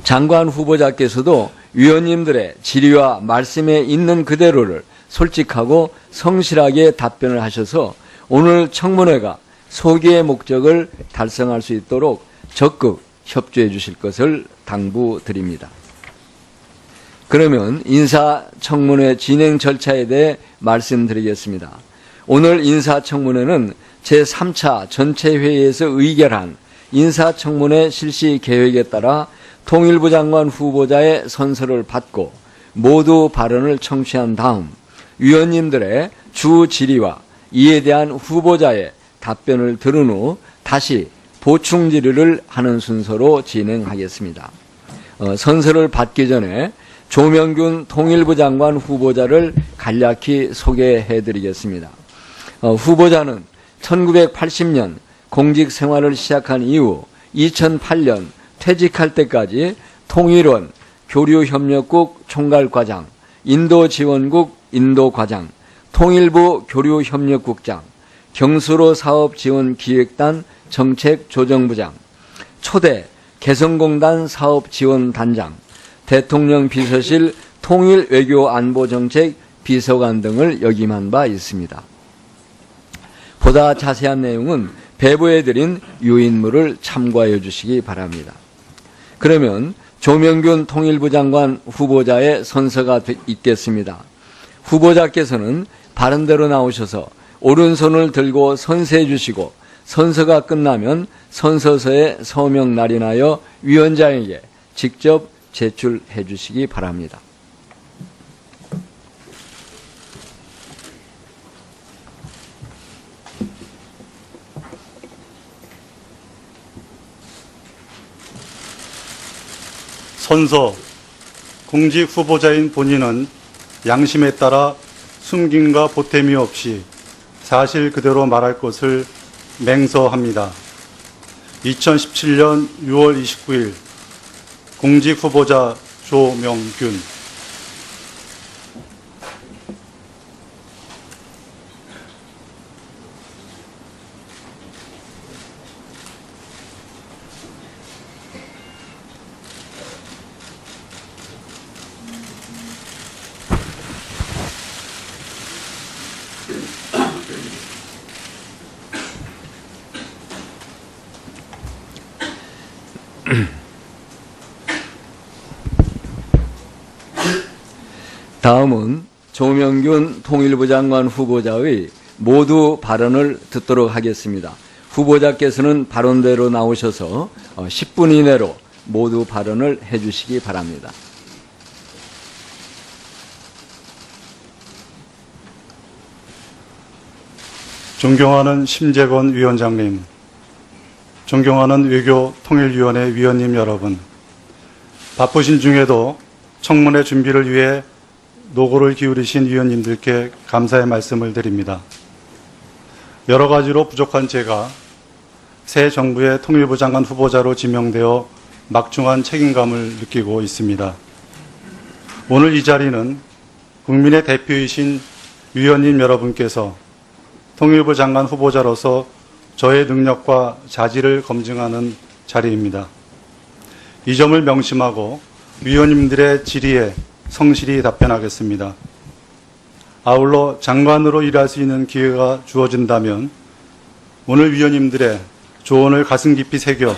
장관 후보자께서도 위원님들의 질의와 말씀에 있는 그대로를 솔직하고 성실하게 답변을 하셔서 오늘 청문회가 소기의 목적을 달성할 수 있도록 적극 협조해 주실 것을 당부드립니다. 그러면 인사청문회 진행 절차에 대해 말씀드리겠습니다. 오늘 인사청문회는 제3차 전체회의에서 의결한 인사청문회 실시 계획에 따라 통일부 장관 후보자의 선서를 받고 모두 발언을 청취한 다음 위원님들의 주 질의와 이에 대한 후보자의 답변을 들은 후 다시 보충 질의를 하는 순서로 진행하겠습니다. 선서를 받기 전에 조명균 통일부 장관 후보자를 간략히 소개해드리겠습니다. 후보자는 1980년 공직 생활을 시작한 이후 2008년 퇴직할 때까지 통일원 교류협력국 총괄과장, 인도지원국 인도과장, 통일부 교류협력국장, 경수로 사업지원기획단 정책조정부장, 초대 개성공단 사업지원단장, 대통령 비서실 통일외교안보정책 비서관 등을 역임한 바 있습니다. 보다 자세한 내용은 배부해드린 유인물을 참고하여 주시기 바랍니다. 그러면 조명균 통일부 장관 후보자의 선서가 있겠습니다. 후보자께서는 바른대로 나오셔서 오른손을 들고 선서해 주시고 선서가 끝나면 선서서에 서명 날인하여 위원장에게 직접 제출해 주시기 바랍니다. 선서, 공직 후보자인 본인은 양심에 따라 숨김과 보탬이 없이 사실 그대로 말할 것을 맹서합니다. 2017년 6월 29일 공직 후보자 조명균. 다음은 조명균 통일부 장관 후보자의 모두 발언을 듣도록 하겠습니다. 후보자께서는 발언대로 나오셔서 10분 이내로 모두 발언을 해주시기 바랍니다. 존경하는 심재건 위원장님, 존경하는 외교통일위원회 위원님 여러분, 바쁘신 중에도 청문회 준비를 위해 노고를 기울이신 위원님들께 감사의 말씀을 드립니다. 여러 가지로 부족한 제가 새 정부의 통일부 장관 후보자로 지명되어 막중한 책임감을 느끼고 있습니다. 오늘 이 자리는 국민의 대표이신 위원님 여러분께서 통일부 장관 후보자로서 저의 능력과 자질을 검증하는 자리입니다. 이 점을 명심하고 위원님들의 질의에 성실히 답변하겠습니다. 아울러 장관으로 일할 수 있는 기회가 주어진다면 오늘 위원님들의 조언을 가슴 깊이 새겨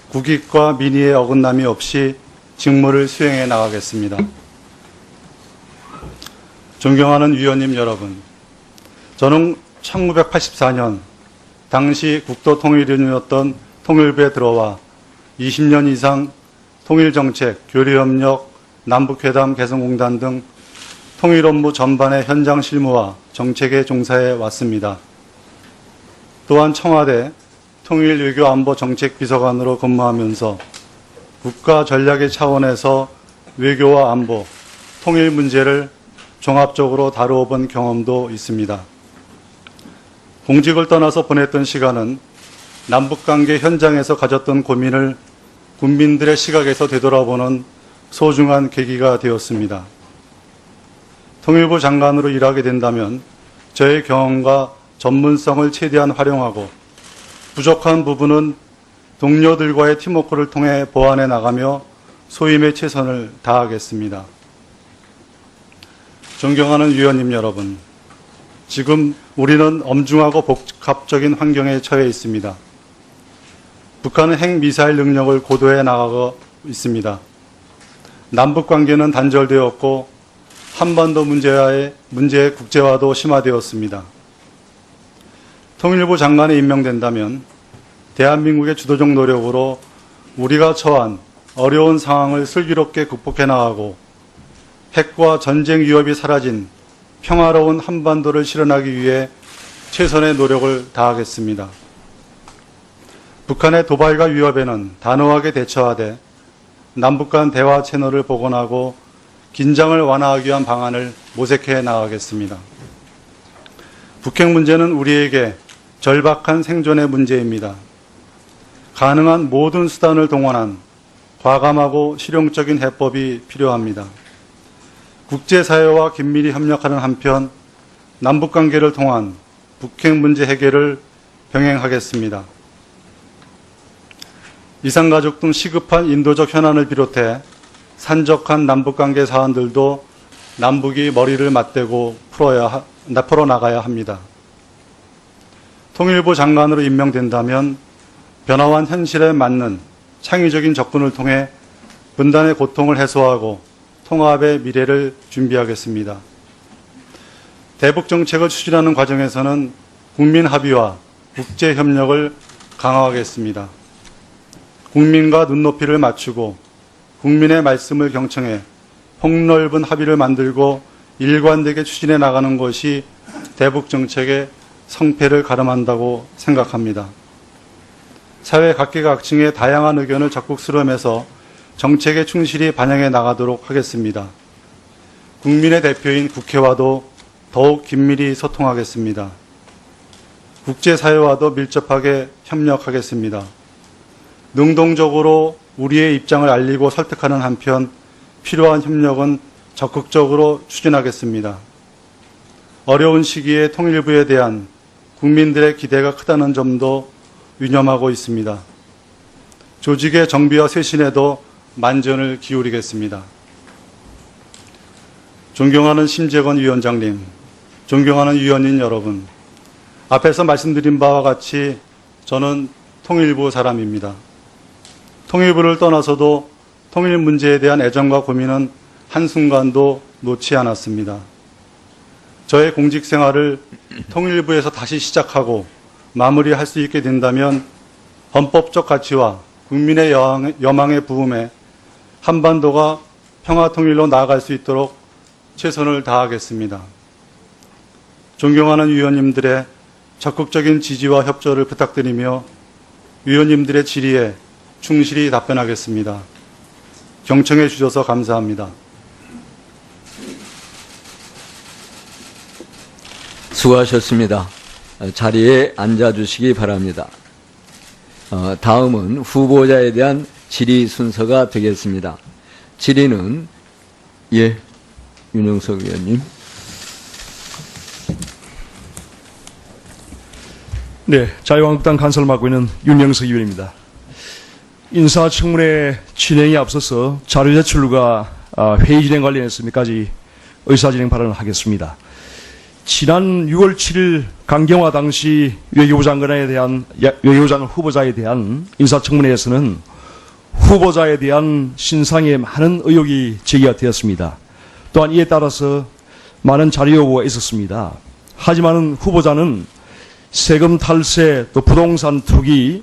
국익과 민의에 어긋남이 없이 직무를 수행해 나가겠습니다. 존경하는 위원님 여러분, 저는 1984년 당시 국토통일위원이었던 통일부에 들어와 20년 이상 통일정책, 교류협력, 남북회담 개성공단 등 통일 업무 전반의 현장 실무와 정책에 종사해 왔습니다. 또한 청와대 통일외교안보정책비서관으로 근무하면서 국가 전략의 차원에서 외교와 안보, 통일 문제를 종합적으로 다루어 본 경험도 있습니다. 공직을 떠나서 보냈던 시간은 남북관계 현장에서 가졌던 고민을 국민들의 시각에서 되돌아보는 소중한 계기가 되었습니다. 통일부 장관으로 일하게 된다면 저의 경험과 전문성을 최대한 활용하고 부족한 부분은 동료들과의 팀워크를 통해 보완해 나가며 소임에 최선을 다하겠습니다. 존경하는 위원님 여러분, 지금 우리는 엄중하고 복합적인 환경에 처해 있습니다. 북한은 핵미사일 능력을 고도해 나가고 있습니다. 남북 관계는 단절되었고 한반도 문제의 국제화도 심화되었습니다. 통일부 장관이 임명된다면 대한민국의 주도적 노력으로 우리가 처한 어려운 상황을 슬기롭게 극복해 나가고 핵과 전쟁 위협이 사라진 평화로운 한반도를 실현하기 위해 최선의 노력을 다하겠습니다. 북한의 도발과 위협에는 단호하게 대처하되 남북 간 대화 채널을 복원하고 긴장을 완화하기 위한 방안을 모색해 나가겠습니다. 북핵 문제는 우리에게 절박한 생존의 문제입니다. 가능한 모든 수단을 동원한 과감하고 실용적인 해법이 필요합니다. 국제사회와 긴밀히 협력하는 한편 남북관계를 통한 북핵 문제 해결을 병행하겠습니다. 이산가족 등 시급한 인도적 현안을 비롯해 산적한 남북관계 사안들도 남북이 머리를 맞대고 풀어나가야 합니다. 통일부 장관으로 임명된다면 변화한 현실에 맞는 창의적인 접근을 통해 분단의 고통을 해소하고 통합의 미래를 준비하겠습니다. 대북 정책을 추진하는 과정에서는 국민 합의와 국제 협력을 강화하겠습니다. 국민과 눈높이를 맞추고 국민의 말씀을 경청해 폭넓은 합의를 만들고 일관되게 추진해 나가는 것이 대북 정책의 성패를 가름한다고 생각합니다. 사회 각계각층의 다양한 의견을 적극 수렴해서 정책에 충실히 반영해 나가도록 하겠습니다. 국민의 대표인 국회와도 더욱 긴밀히 소통하겠습니다. 국제사회와도 밀접하게 협력하겠습니다. 능동적으로 우리의 입장을 알리고 설득하는 한편 필요한 협력은 적극적으로 추진하겠습니다. 어려운 시기에 통일부에 대한 국민들의 기대가 크다는 점도 유념하고 있습니다. 조직의 정비와 쇄신에도 만전을 기울이겠습니다. 존경하는 심재건 위원장님, 존경하는 위원님 여러분, 앞에서 말씀드린 바와 같이 저는 통일부 사람입니다. 통일부를 떠나서도 통일 문제에 대한 애정과 고민은 한순간도 놓지 않았습니다. 저의 공직 생활을 통일부에서 다시 시작하고 마무리할 수 있게 된다면 헌법적 가치와 국민의 여망에 부응해 한반도가 평화 통일로 나아갈 수 있도록 최선을 다하겠습니다. 존경하는 위원님들의 적극적인 지지와 협조를 부탁드리며 위원님들의 질의에 충실히 답변하겠습니다. 경청해 주셔서 감사합니다. 수고하셨습니다. 자리에 앉아주시기 바랍니다. 다음은 후보자에 대한 질의 순서가 되겠습니다. 질의는 윤영석 의원님. 네, 자유한국당 간사를 맡고 있는 윤영석 의원입니다. 인사청문회 진행에 앞서서 자료 제출과 회의 진행 관련해서 몇 가지 의사진행 발언을 하겠습니다. 지난 6월 7일 강경화 당시 외교부 장관 후보자에 대한 인사청문회에서는 후보자에 대한 신상에 많은 의혹이 제기가 되었습니다. 또한 이에 따라서 많은 자료 요구가 있었습니다. 하지만 후보자는 세금 탈세, 또 부동산 투기,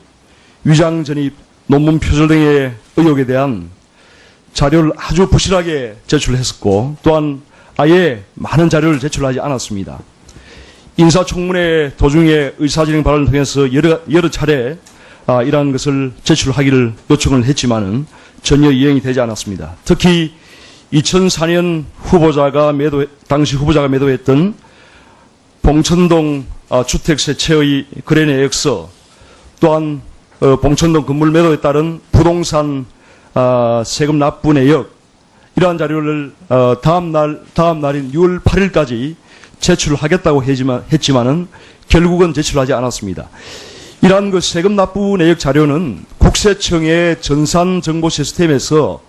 위장 전입, 논문 표절 등의 의혹에 대한 자료를 아주 부실하게 제출했었고 또한 아예 많은 자료를 제출하지 않았습니다. 인사청문회 도중에 의사진행 발언을 통해서 여러 차례 이러한 것을 제출하기를 요청을 했지만은 전혀 이행이 되지 않았습니다. 특히 2004년 당시 후보자가 매도했던 봉천동 주택세 채의 거래 내역서, 또한 봉천동 건물 매도에 따른 부동산 세금 납부 내역, 이러한 자료를 다음 날인 6월 8일까지 제출하겠다고 했지만은 결국은 제출하지 않았습니다. 이러한 세금 납부 내역 자료는 국세청의 전산 정보 시스템에서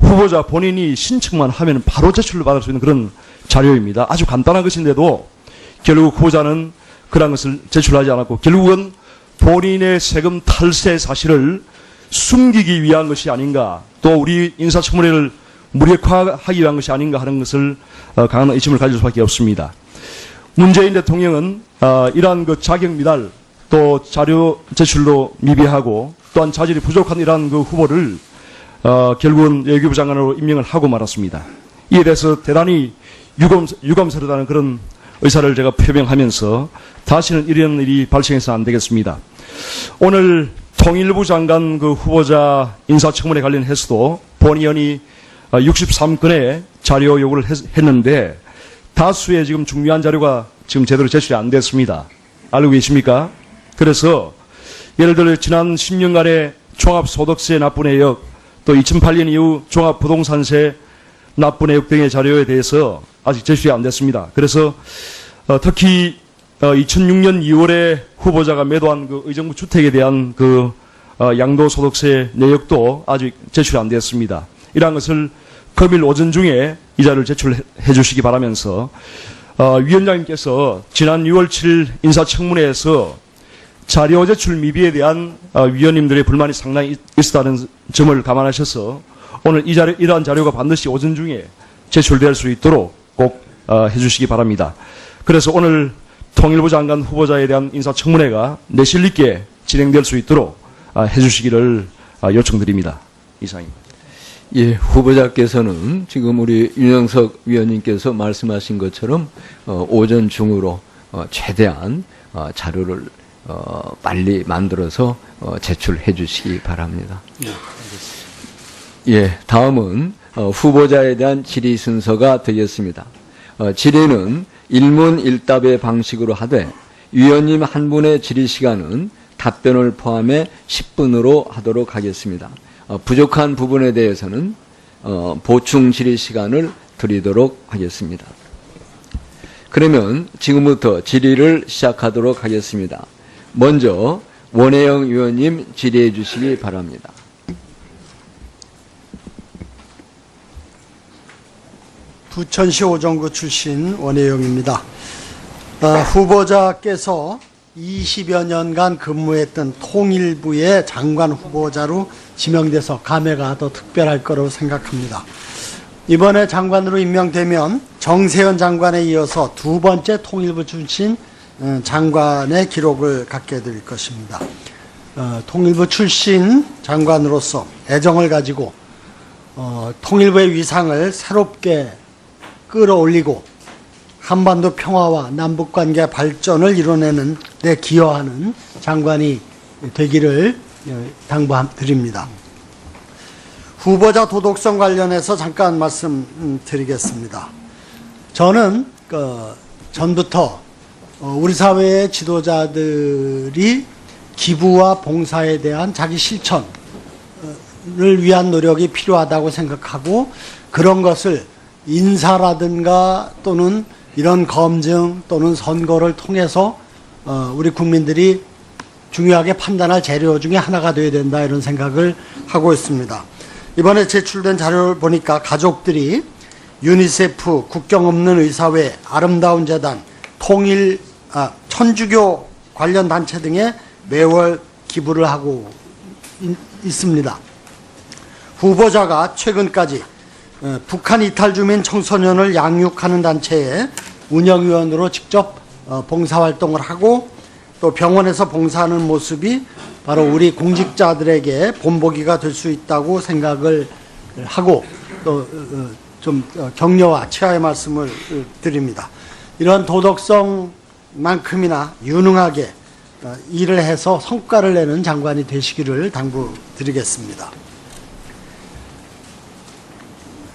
후보자 본인이 신청만 하면 바로 제출을 받을 수 있는 그런 자료입니다. 아주 간단한 것인데도 결국 후보자는 그런 것을 제출하지 않았고 결국은 본인의 세금 탈세 사실을 숨기기 위한 것이 아닌가, 또 우리 인사청문회를 무력화하기 위한 것이 아닌가 하는 것을 강한 의심을 가질 수밖에 없습니다. 문재인 대통령은 이러한 그 자격 미달, 또 자료 제출로 미비하고 또한 자질이 부족한 이러한 그 후보를 결국은 외교부 장관으로 임명을 하고 말았습니다. 이에 대해서 대단히 유감스럽다는 그런 의사를 제가 표명하면서 다시는 이런 일이 발생해서 안 되겠습니다. 오늘 통일부 장관 그 후보자 인사청문회 관련해서도 본 의원이 63건의 자료 요구를 했는데 다수의 지금 중요한 자료가 지금 제대로 제출이 안 됐습니다. 알고 계십니까? 그래서 예를 들어 지난 10년간의 종합소득세 납부 내역, 또 2008년 이후 종합부동산세 납부 내역 등의 자료에 대해서 아직 제출이 안 됐습니다. 그래서 특히 2006년 2월에 후보자가 매도한 그 의정부 주택에 대한 그 양도소득세 내역도 아직 제출이 안 됐습니다. 이러한 것을 금일 오전 중에 이 자료를 제출해 주시기 바라면서 위원장님께서 지난 6월 7일 인사청문회에서 자료 제출 미비에 대한 위원님들의 불만이 상당히 있었다는 점을 감안하셔서 오늘 이러한 자료가 반드시 오전 중에 제출될 수 있도록 꼭 해주시기 바랍니다. 그래서 오늘 통일부 장관 후보자에 대한 인사청문회가 내실 있게 진행될 수 있도록 해주시기를 요청드립니다. 이상입니다. 예, 후보자께서는 지금 우리 윤영석 위원님께서 말씀하신 것처럼 오전 중으로 최대한 자료를 빨리 만들어서 제출해 주시기 바랍니다. 예, 다음은 후보자에 대한 질의 순서가 되겠습니다. 질의는 일문일답의 방식으로 하되 위원님 한 분의 질의 시간은 답변을 포함해 10분으로 하도록 하겠습니다. 부족한 부분에 대해서는 보충 질의 시간을 드리도록 하겠습니다. 그러면 지금부터 질의를 시작하도록 하겠습니다. 먼저 원혜영 의원님 질의해 주시기 바랍니다. 부천시 오정구 출신 원혜영입니다. 후보자께서 20여 년간 근무했던 통일부의 장관 후보자로 지명돼서 감회가 더 특별할 거라고 생각합니다. 이번에 장관으로 임명되면 정세현 장관에 이어서 두 번째 통일부 출신 장관의 기록을 갖게 될 것입니다. 통일부 출신 장관으로서 애정을 가지고 통일부의 위상을 새롭게 끌어올리고 한반도 평화와 남북관계 발전을 이뤄내는 데 기여하는 장관이 되기를 당부드립니다. 후보자 도덕성 관련해서 잠깐 말씀드리겠습니다. 저는 전부터 우리 사회의 지도자들이 기부와 봉사에 대한 자기 실천을 위한 노력이 필요하다고 생각하고 그런 것을 인사라든가 또는 이런 검증 또는 선거를 통해서 우리 국민들이 중요하게 판단할 재료 중에 하나가 되어야 된다 이런 생각을 하고 있습니다. 이번에 제출된 자료를 보니까 가족들이 유니세프, 국경 없는 의사회, 아름다운 재단, 천주교 관련 단체 등에 매월 기부를 하고 있습니다. 후보자가 최근까지 북한 이탈 주민 청소년을 양육하는 단체의 운영위원으로 직접 봉사활동을 하고 또 병원에서 봉사하는 모습이 바로 우리 공직자들에게 본보기가 될 수 있다고 생각을 하고 또 좀 격려와 치하의 말씀을 드립니다. 이런 도덕성만큼이나 유능하게 일을 해서 성과를 내는 장관이 되시기를 당부드리겠습니다.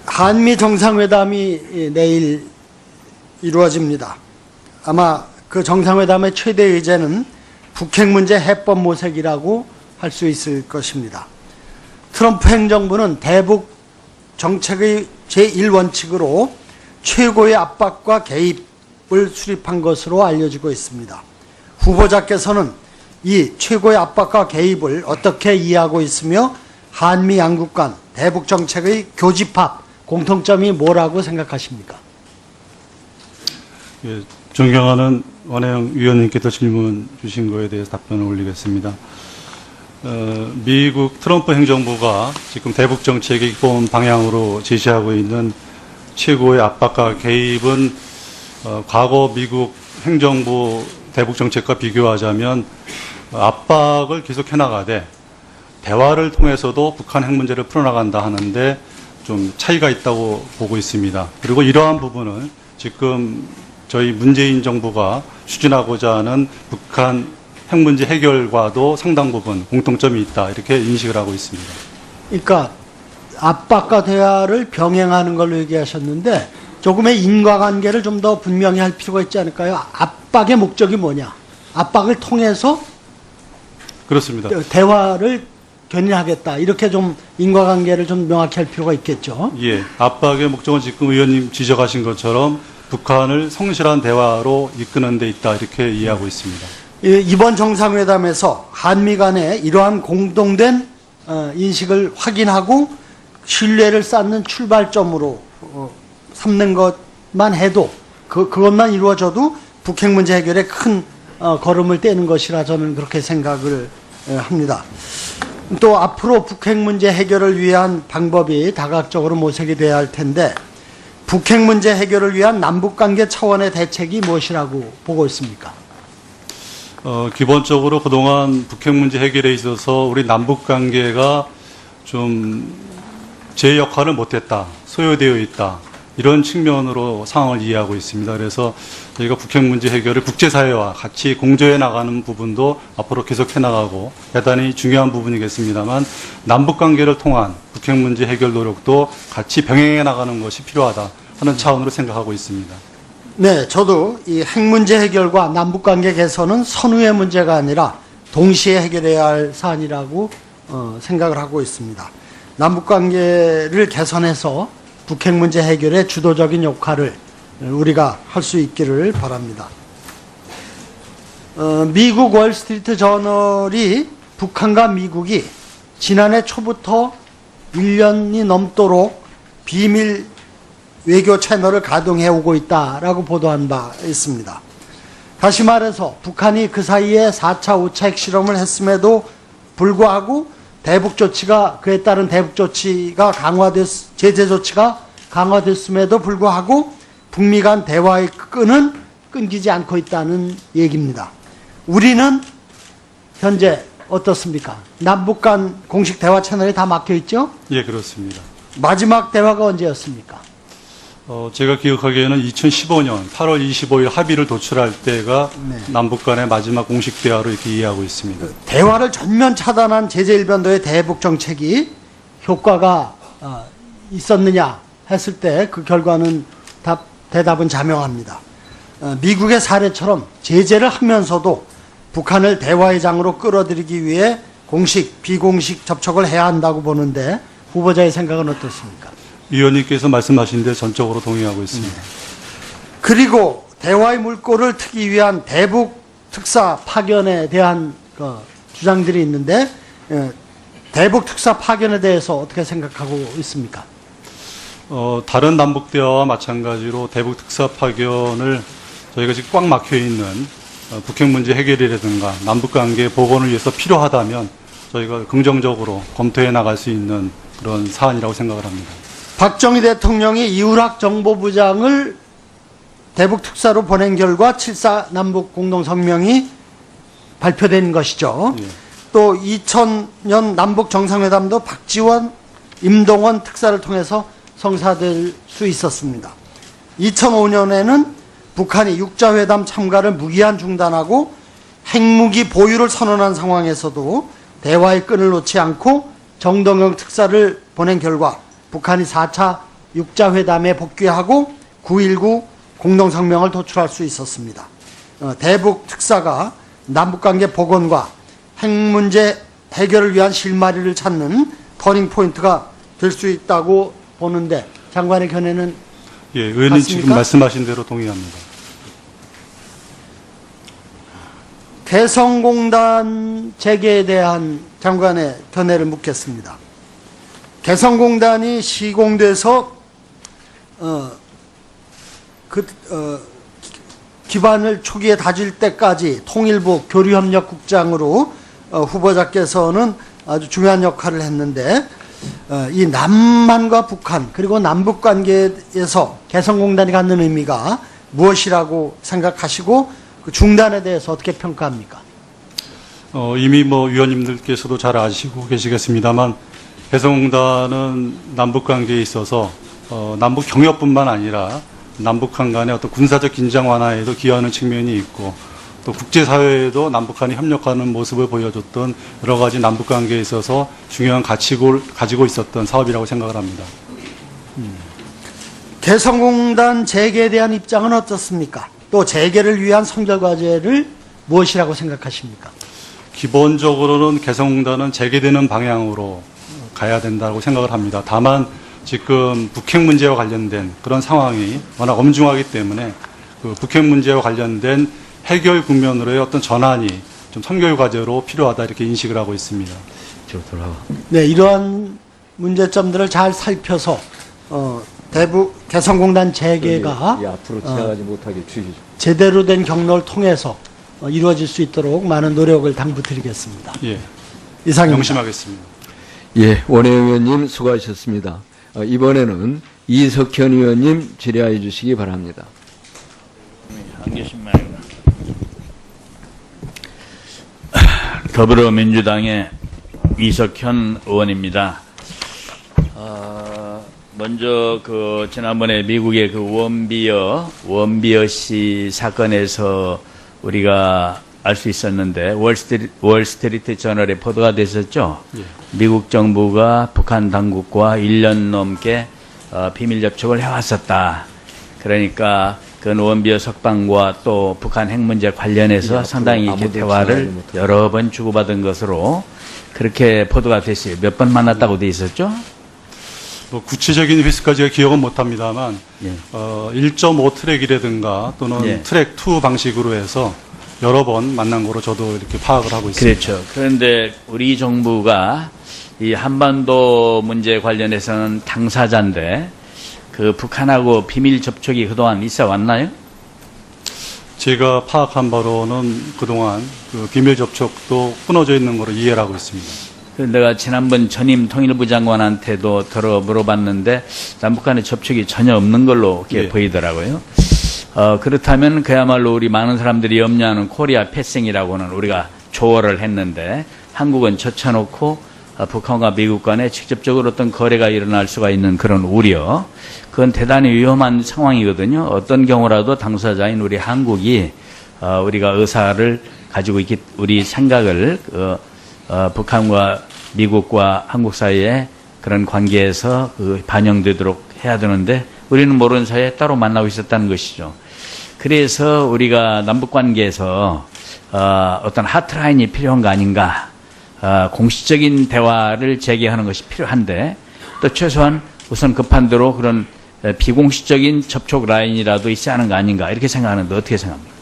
한미 정상회담이 내일 이루어집니다. 아마 그 정상회담의 최대 의제는 북핵 문제 해법 모색이라고 할 수 있을 것입니다. 트럼프 행정부는 대북 정책의 제1원칙으로 최고의 압박과 개입을 수립한 것으로 알려지고 있습니다. 후보자께서는 이 최고의 압박과 개입을 어떻게 이해하고 있으며 한미 양국 간 대북 정책의 교집합 공통점이 뭐라고 생각하십니까? 예, 존경하는 원혜영 위원님께서 질문 주신 거에 대해서 답변을 올리겠습니다. 미국 트럼프 행정부가 지금 대북 정책의 기본 방향으로 제시하고 있는 최고의 압박과 개입은 과거 미국 행정부 대북 정책과 비교하자면 압박을 계속 해나가되 대화를 통해서도 북한 핵 문제를 풀어나간다 하는데 좀 차이가 있다고 보고 있습니다. 그리고 이러한 부분은 지금 저희 문재인 정부가 추진하고자 하는 북한 핵 문제 해결과도 상당 부분 공통점이 있다 이렇게 인식을 하고 있습니다. 그러니까 압박과 대화를 병행하는 걸로 얘기하셨는데 조금의 인과관계를 좀 더 분명히 할 필요가 있지 않을까요? 압박의 목적이 뭐냐? 압박을 통해서 그렇습니다. 대화를 견인하겠다. 이렇게 좀 인과관계를 좀 명확히 할 필요가 있겠죠. 예, 압박의 목적은 지금 의원님 지적하신 것처럼 북한을 성실한 대화로 이끄는 데 있다 이렇게 이해하고 있습니다. 이번 정상회담에서 한미 간에 이러한 공동된 인식을 확인하고 신뢰를 쌓는 출발점으로 삼는 것만 해도 그것만 이루어져도 북핵 문제 해결에 큰 걸음을 떼는 것이라 저는 그렇게 생각을 합니다. 또 앞으로 북핵 문제 해결을 위한 방법이 다각적으로 모색이 돼야 할 텐데 북핵 문제 해결을 위한 남북관계 차원의 대책이 무엇이라고 보고 있습니까? 기본적으로 그동안 북핵 문제 해결에 있어서 우리 남북관계가 좀 제 역할을 못했다, 소요되어 있다 이런 측면으로 상황을 이해하고 있습니다. 그래서 저희가 북핵 문제 해결을 국제사회와 같이 공조해 나가는 부분도 앞으로 계속해 나가고 대단히 중요한 부분이겠습니다만 남북관계를 통한 북핵 문제 해결 노력도 같이 병행해 나가는 것이 필요하다 하는 차원으로 생각하고 있습니다. 네, 저도 이 핵 문제 해결과 남북관계 개선은 선후의 문제가 아니라 동시에 해결해야 할 사안이라고 생각을 하고 있습니다. 남북관계를 개선해서 북핵 문제 해결에 주도적인 역할을 우리가 할 수 있기를 바랍니다. 미국 월스트리트 저널이 북한과 미국이 지난해 초부터 1년이 넘도록 비밀 외교 채널을 가동해 오고 있다라고 보도한 바 있습니다. 다시 말해서 북한이 그 사이에 4차, 5차 핵실험을 했음에도 불구하고 대북 조치가 그에 따른 대북 조치가 제재 조치가 강화됐음에도 불구하고 북미 간 대화의 끈은 끊기지 않고 있다는 얘기입니다. 우리는 현재 어떻습니까? 남북 간 공식 대화 채널이 다 막혀 있죠? 예, 그렇습니다. 마지막 대화가 언제였습니까? 제가 기억하기에는 2015년 8월 25일 합의를 도출할 때가 네. 남북 간의 마지막 공식 대화로 이렇게 이해하고 있습니다. 대화를 전면 차단한 제재 일변도의 대북 정책이 효과가 있었느냐 했을 때 그 결과는 대답은 자명합니다. 미국의 사례처럼 제재를 하면서도 북한을 대화의 장으로 끌어들이기 위해 공식, 비공식 접촉을 해야 한다고 보는데 후보자의 생각은 어떻습니까? 위원님께서 말씀하신 데 전적으로 동의하고 있습니다. 그리고 대화의 물꼬를 트기 위한 대북 특사 파견에 대한 주장들이 있는데 대북 특사 파견에 대해서 어떻게 생각하고 있습니까? 다른 남북 대화와 마찬가지로 대북 특사 파견을 저희가 지금 꽉 막혀 있는 북핵 문제 해결이라든가 남북 관계 복원을 위해서 필요하다면 저희가 긍정적으로 검토해 나갈 수 있는 그런 사안이라고 생각을 합니다. 박정희 대통령이 이울학 정보부장을 대북 특사로 보낸 결과 7.4 남북 공동성명이 발표된 것이죠. 예. 또 2000년 남북 정상회담도 박지원, 임동원 특사를 통해서 성사될 수 있었습니다. 2005년에는 북한이 육자회담 참가를 무기한 중단하고 핵무기 보유를 선언한 상황에서도 대화의 끈을 놓지 않고 정동영 특사를 보낸 결과 북한이 4차 육자회담에 복귀하고 9.19 공동성명을 도출할 수 있었습니다. 대북 특사가 남북관계 복원과 핵 문제 해결을 위한 실마리를 찾는 터닝포인트가 될 수 있다고 보는데 장관의 견해는 예, 의원님 맞습니까? 지금 말씀하신 대로 동의합니다. 개성공단 재개에 대한 장관의 견해를 묻겠습니다. 개성공단이 시공돼서 기반을 초기에 다질 때까지 통일부 교류협력국장으로 후보자께서는 아주 중요한 역할을 했는데 이 남한과 북한 그리고 남북 관계에서 개성공단이 갖는 의미가 무엇이라고 생각하시고 그 중단에 대해서 어떻게 평가합니까? 이미 위원님들께서도 잘 아시고 계시겠습니다만 개성공단은 남북 관계에 있어서 남북 경협뿐만 아니라 남북한 간의 어떤 군사적 긴장 완화에도 기여하는 측면이 있고 또 국제사회에도 남북한이 협력하는 모습을 보여줬던 여러 가지 남북 관계에 있어서 중요한 가치를 가지고 있었던 사업이라고 생각을 합니다. 개성공단 재개에 대한 입장은 어떻습니까? 또 재개를 위한 선결과제를 무엇이라고 생각하십니까? 기본적으로는 개성공단은 재개되는 방향으로 가야 된다고 생각을 합니다. 다만 지금 북핵 문제와 관련된 그런 상황이 워낙 엄중하기 때문에 그 북핵 문제와 관련된 해결 국면으로의 어떤 전환이 좀 선결 과제로 필요하다 이렇게 인식을 하고 있습니다. 네, 이러한 문제점들을 잘 살펴서 대북 개성공단 재개가 앞으로 지나가지 못하게 주시죠. 제대로 된 경로를 통해서 이루어질 수 있도록 많은 노력을 당부드리겠습니다. 예, 이상입니다. 명심하겠습니다. 예, 원외 의원님 수고하셨습니다. 이번에는 이석현 의원님 질의하여 주시기 바랍니다. 안 계신 말이구나. 더불어민주당의 이석현 의원입니다. 먼저 지난번에 미국의 원비어 씨 사건에서 우리가 알 수 있었는데 월스트리트 저널에 보도가 됐었죠. 예. 미국 정부가 북한 당국과 1년 넘게 비밀 접촉을 해왔었다. 그러니까 그 원비어 석방과 또 북한 핵 문제 관련해서 상당히 이렇게 대화를 여러 번 주고받은 것으로 그렇게 보도가 됐어요. 몇 번 만났다고 돼 있었죠? 구체적인 횟수까지가 기억은 못합니다만 예. 1.5 트랙이라든가 또는 예. 트랙 2 방식으로 해서 여러 번 만난 거로 저도 이렇게 파악을 하고 있습니다. 그렇죠. 그런데 우리 정부가 이 한반도 문제 관련해서는 당사자인데 그 북한하고 비밀 접촉이 그동안 있어 왔나요? 제가 파악한 바로는 그동안 그 비밀 접촉도 끊어져 있는 거로 이해를 하고 있습니다. 내가 지난번 전임 통일부 장관한테도 물어봤는데 남북 간의 접촉이 전혀 없는 걸로 이렇게 예. 보이더라고요. 그렇다면 그야말로 우리 많은 사람들이 염려하는 코리아 패싱이라고는 우리가 조언을 했는데 한국은 젖혀놓고 북한과 미국 간에 직접적으로 어떤 거래가 일어날 수가 있는 그런 우려, 그건 대단히 위험한 상황이거든요. 어떤 경우라도 당사자인 우리 한국이 우리가 의사를 가지고 있기, 우리 생각을 북한과 미국과 한국 사이에 그런 관계에서 반영되도록 해야 되는데 우리는 모르는 사이에 따로 만나고 있었다는 것이죠. 그래서 우리가 남북 관계에서 어떤 하트라인이 필요한 거 아닌가, 공식적인 대화를 재개하는 것이 필요한데 또 최소한 우선 급한 대로 그런 비공식적인 접촉 라인이라도 있어야 하는 거 아닌가 이렇게 생각하는데 어떻게 생각합니까?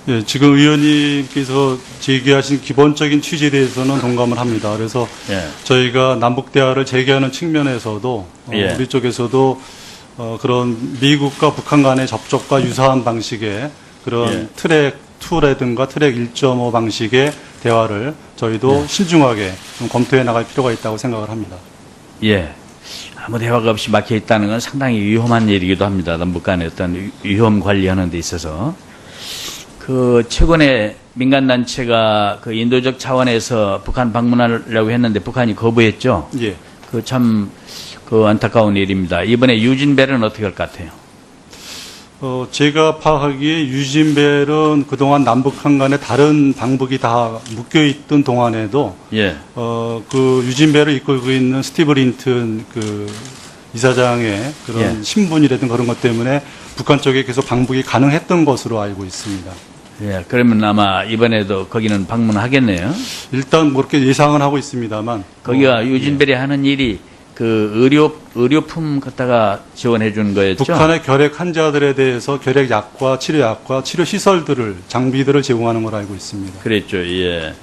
예, 지금 의원님께서 제기하신 기본적인 취지에 대해서는 동감을 합니다. 그래서 예. 저희가 남북 대화를 재개하는 측면에서도 예. 우리 쪽에서도 그런 미국과 북한 간의 접촉과 유사한 방식의 그런 예. 트랙 2라든가 트랙 1.5 방식의 대화를 저희도 신중하게 좀 검토해 나갈 필요가 있다고 생각을 합니다. 예. 아무 대화가 없이 막혀 있다는 건 상당히 위험한 일이기도 합니다. 남북 간의 어떤 위험 관리하는 데 있어서. 최근에 민간단체가 인도적 차원에서 북한 방문하려고 했는데 북한이 거부했죠. 예. 참 안타까운 일입니다. 이번에 유진벨은 어떻게 할 것 같아요? 제가 파악하기에 유진벨은 그동안 남북한 간의 다른 방북이 다 묶여있던 동안에도 예. 그 유진벨을 이끌고 있는 스티브 린튼 이사장의 그런 예. 신분이라든가 그런 것 때문에 북한 쪽에 계속 방북이 가능했던 것으로 알고 있습니다. 예. 그러면 아마 이번에도 거기는 방문하겠네요. 일단 그렇게 예상은 하고 있습니다만 거기가 유진벨이 하는 일이 의료품 갖다가 지원해 주는 거였죠. 북한의 결핵 환자들에 대해서 결핵 약과 치료 시설들을 장비들을 제공하는 걸 알고 있습니다. 그랬죠. 예.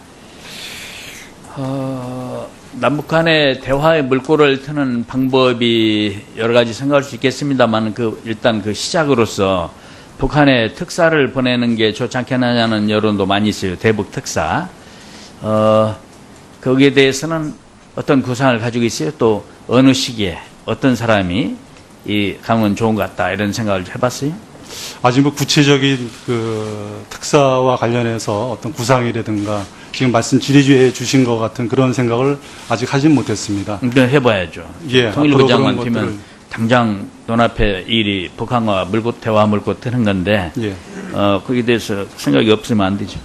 남북 간의 대화의 물꼬를 트는 방법이 여러 가지 생각할 수 있겠습니다만 일단 그 시작으로서 북한에 특사를 보내는 게 좋지 않겠느냐는 여론도 많이 있어요. 대북 특사. 거기에 대해서는 어떤 구상을 가지고 있어요? 또 어느 시기에 어떤 사람이 가면 좋은 것 같다 이런 생각을 해봤어요? 아직 뭐 구체적인 그 특사와 관련해서 어떤 구상이라든가 지금 말씀 질의해 주신 것 같은 그런 생각을 아직 하진 못했습니다. 그건 해봐야죠. 예, 통일부 앞으로 장관 그런 되면 당장 눈앞에 일이 북한과 대화 물고 트는 건데 예. 거기에 대해서 생각이 없으면 안 되죠.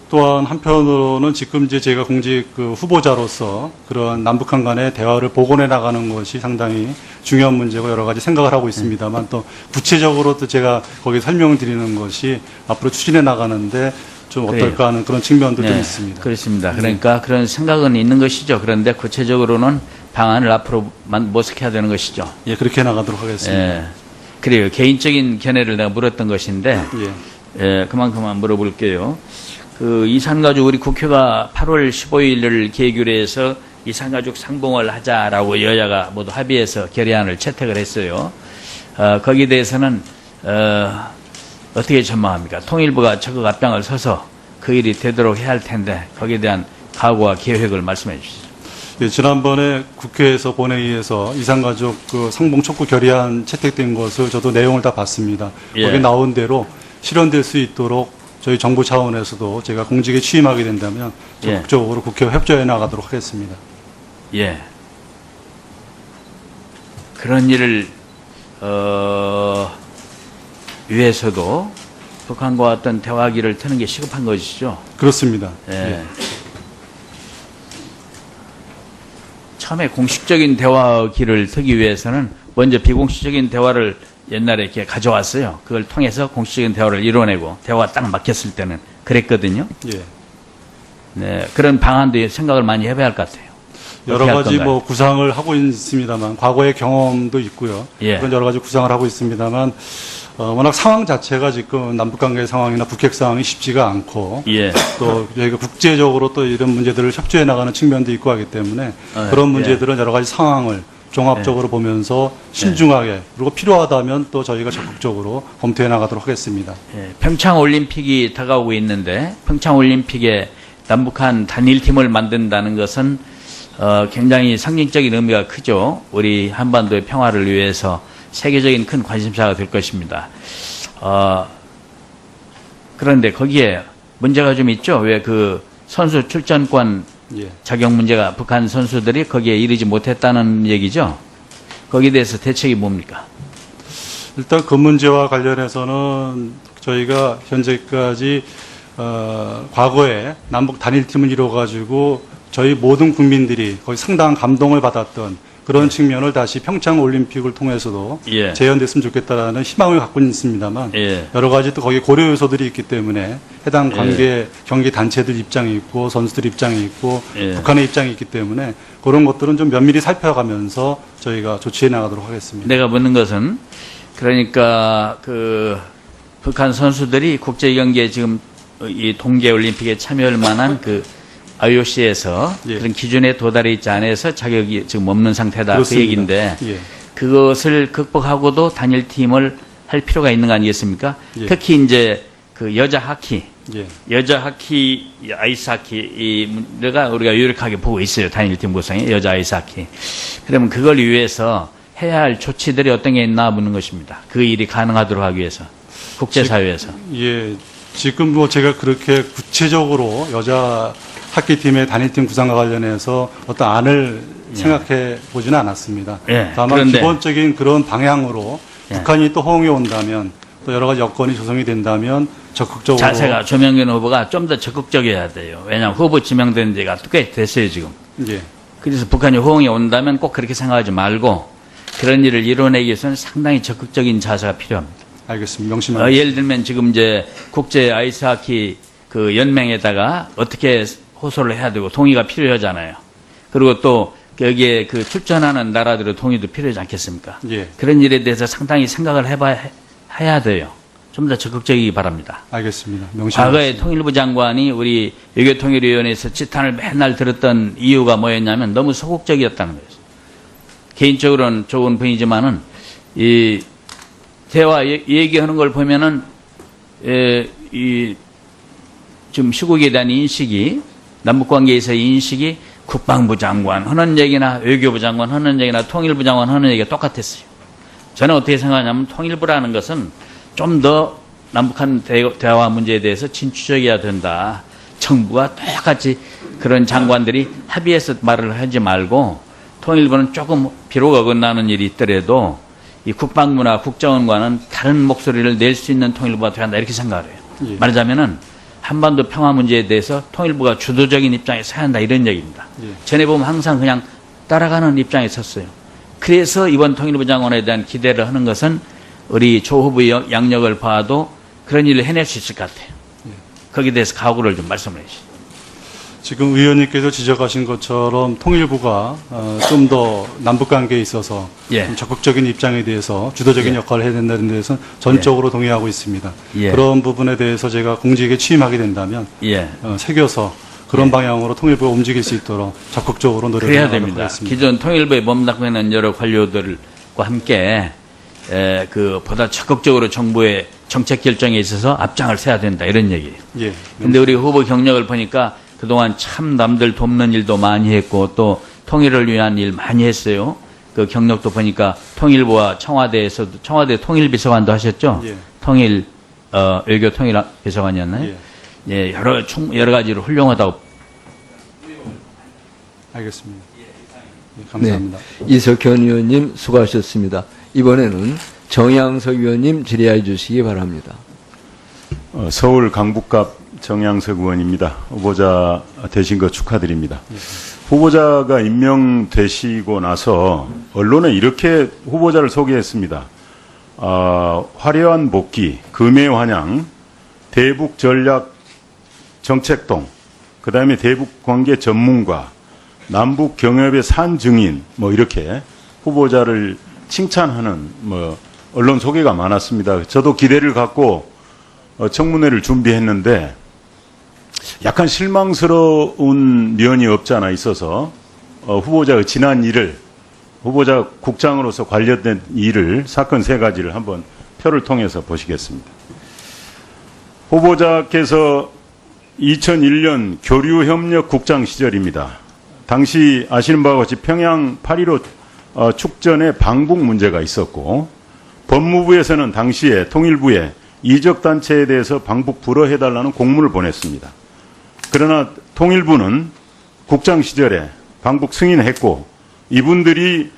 또한 한편으로는 지금 이제 제가 공직 그 후보자로서 그런 남북한 간의 대화를 복원해 나가는 것이 상당히 중요한 문제고 여러 가지 생각을 하고 있습니다만 또 구체적으로 또 제가 거기 설명드리는 것이 앞으로 추진해 나가는데 좀 어떨까 하는 그런 측면도 좀 있습니다. 그렇습니다. 그러니까 그런 생각은 있는 것이죠. 그런데 구체적으로는 방안을 앞으로 모색해야 되는 것이죠. 예, 그렇게 나가도록 하겠습니다. 예. 그래요. 개인적인 견해를 내가 물었던 것인데 예. 예, 그만큼만 물어볼게요. 이산가족 우리 국회가 8월 15일을 계기로 해서 이산가족 상봉을 하자라고 여야가 모두 합의해서 결의안을 채택을 했어요. 거기에 대해서는 어떻게 전망합니까? 통일부가 적극 앞장을 서서 그 일이 되도록 해야 할 텐데 거기에 대한 각오와 계획을 말씀해 주시죠. 예, 지난번에 국회에서 본회의에서 이산가족 그 상봉 촉구 결의안 채택된 것을 저도 내용을 다 봤습니다. 예. 거기 나온 대로 실현될 수 있도록 저희 정부 차원에서도 제가 공직에 취임하게 된다면 적극적으로 국회와 협조해 나가도록 하겠습니다. 예. 그런 일을 위해서도 북한과 어떤 대화기를 트는 게 시급한 것이죠. 그렇습니다. 예. 예. 처음에 공식적인 대화기를 트기 위해서는 먼저 비공식적인 대화를 옛날에 이렇게 가져왔어요. 그걸 통해서 공식적인 대화를 이뤄내고 대화가 딱 막혔을 때는 그랬거든요. 예. 네, 그런 방안도 생각을 많이 해봐야 할 것 같아요. 여러 어떻게 할 가지 건가요? 뭐 구상을 하고 있습니다만 과거의 경험도 있고요. 예. 그런 여러 가지 구상을 하고 있습니다만 워낙 상황 자체가 지금 남북관계 상황이나 북핵 상황이 쉽지가 않고 예. 또 저희가 국제적으로 또 이런 문제들을 협조해 나가는 측면도 있고 하기 때문에 그런 문제들은 여러 가지 상황을 종합적으로 보면서 신중하게 그리고 필요하다면 또 저희가 적극적으로 검토해 나가도록 하겠습니다. 예, 평창올림픽이 다가오고 있는데 평창올림픽에 남북한 단일팀을 만든다는 것은 굉장히 상징적인 의미가 크죠. 우리 한반도의 평화를 위해서 세계적인 큰 관심사가 될 것입니다. 그런데 거기에 문제가 좀 있죠. 왜 그 선수 출전권 예. 자격 문제가 북한 선수들이 거기에 이르지 못했다는 얘기죠. 거기에 대해서 대책이 뭡니까? 일단 그 문제와 관련해서는 저희가 현재까지 과거에 남북 단일팀을 이뤄가지고 저희 모든 국민들이 거의 상당한 감동을 받았던 그런 측면을 다시 평창 올림픽을 통해서도 예. 재현됐으면 좋겠다라는 희망을 갖고 있습니다만 예. 여러 가지 또 거기 고려 요소들이 있기 때문에 해당 경기 단체들 입장이 있고 선수들 입장이 있고 예. 북한의 입장이 있기 때문에 그런 것들은 좀 면밀히 살펴가면서 저희가 조치해 나가도록 하겠습니다. 내가 묻는 것은 그러니까 그 북한 선수들이 국제 경기에 지금 이 동계 올림픽에 참여할 만한 그 IOC에서 예. 그런 기준에 도달해 있지 않아서 자격이 지금 없는 상태다. 그렇습니다. 그 얘기인데 예. 그것을 극복하고도 단일팀을 할 필요가 있는 거 아니겠습니까? 예. 특히 이제 그 여자 하키, 예. 여자 하키, 아이스 하키, 이가 우리가 유력하게 보고 있어요. 단일팀 구성에 여자 아이스 하키. 그러면 그걸 위해서 해야 할 조치들이 어떤 게 있나 묻는 것입니다. 그 일이 가능하도록 하기 위해서 국제사회에서. 예. 지금 뭐 제가 그렇게 구체적으로 여자 하키팀의 단일팀 구상과 관련해서 어떤 안을 생각해 보지는 않았습니다. 예. 다만 그런데 기본적인 그런 방향으로 예. 북한이 또 호응해 온다면 또 여러 가지 여건이 조성이 된다면 적극적으로 자세가 조명균 후보가 좀 더 적극적이어야 돼요. 왜냐하면 후보 지명된 지가 꽤 됐어요 지금. 예. 그래서 북한이 호응이 온다면 꼭 그렇게 생각하지 말고 그런 일을 이뤄내기 위해서는 상당히 적극적인 자세가 필요합니다. 알겠습니다. 명심하겠습니다. 예를 들면 지금 이제 국제 아이스하키 그 연맹에다가 어떻게 호소를 해야 되고 동의가 필요하잖아요. 그리고 또 여기에 그 출전하는 나라들의 동의도 필요하지 않겠습니까? 예. 그런 일에 대해서 상당히 생각을 해야 돼요. 좀 더 적극적이기 바랍니다. 알겠습니다. 과거에 명심하겠습니다. 통일부 장관이 우리 외교통일위원회에서 지탄을 맨날 들었던 이유가 뭐였냐면 너무 소극적이었다는 거예요. 개인적으로는 좋은 분이지만은 이 대화 얘기하는 걸 보면은 지금 시국에 대한 인식이 남북 관계에서의 인식이 국방부 장관 하는 얘기나 외교부 장관 하는 얘기나 통일부 장관 하는 얘기가 똑같았어요. 저는 어떻게 생각하냐면 통일부라는 것은 좀 더 남북한 대화 문제에 대해서 진취적이어야 된다. 정부가 똑같이 그런 장관들이 합의해서 말을 하지 말고 통일부는 조금 비록 어긋나는 일이 있더라도 이 국방부나 국정원과는 다른 목소리를 낼 수 있는 통일부가 돼야 한다 이렇게 생각을 해요. 예. 말하자면은 한반도 평화 문제에 대해서 통일부가 주도적인 입장에 서야 한다 이런 얘기입니다. 예. 전에 보면 항상 그냥 따라가는 입장에 섰어요. 그래서 이번 통일부 장관에 대한 기대를 하는 것은 우리 조 후보의 양력을 봐도 그런 일을 해낼 수 있을 것 같아요. 거기에 대해서 각오를 좀 말씀을 해주시죠. 지금 의원님께서 지적하신 것처럼 통일부가 좀 더 남북관계에 있어서 예. 좀 적극적인 입장에 대해서 주도적인 예. 역할을 해야 된다는 데서는 전적으로 동의하고 있습니다. 예. 그런 부분에 대해서 제가 공직에 취임하게 된다면 예. 새겨서 그런 예. 방향으로 통일부가 움직일 수 있도록 적극적으로 노력해 그래야 나가도록 됩니다. 하겠습니다. 기존 통일부에 몸담고 있는 여러 관료들과 함께 보다 적극적으로 정부의 정책 결정에 있어서 앞장을 서야 된다 이런 얘기예요. 예. 근데 우리 후보 경력을 보니까 그동안 참 남들 돕는 일도 많이 했고 또 통일을 위한 일 많이 했어요. 그 경력도 보니까 통일부와 청와대에서도 청와대 통일비서관도 하셨죠? 예. 외교 통일비서관이었나요? 예, 여러 가지로 훌륭하다고. 알겠습니다. 예, 감사합니다. 네, 이석현 의원님 수고하셨습니다. 이번에는 정양석 의원님 질의해 주시기 바랍니다. 서울 강북갑 정양석 의원입니다. 후보자 되신 거 축하드립니다. 후보자가 임명되시고 나서 언론에 이렇게 후보자를 소개했습니다. 화려한 복귀, 금의 환영, 대북 전략 정책동, 그 다음에 대북 관계 전문가, 남북 경협의 산 증인, 뭐 이렇게 후보자를 칭찬하는 언론 소개가 많았습니다. 저도 기대를 갖고 청문회를 준비했는데 약간 실망스러운 면이 없지 않아 있어서 후보자의 지난 일을 후보자 국장으로서 관련된 일을 사건 3가지를 한번 표를 통해서 보시겠습니다. 후보자께서 2001년 교류협력국장 시절입니다. 당시 아시는 바와 같이 평양 8.15 축전에 방북 문제가 있었고 법무부에서는 당시에 통일부에 이적단체에 대해서 방북 불허해달라는 공문을 보냈습니다. 그러나 통일부는 국장 시절에 방북 승인했고 이분들이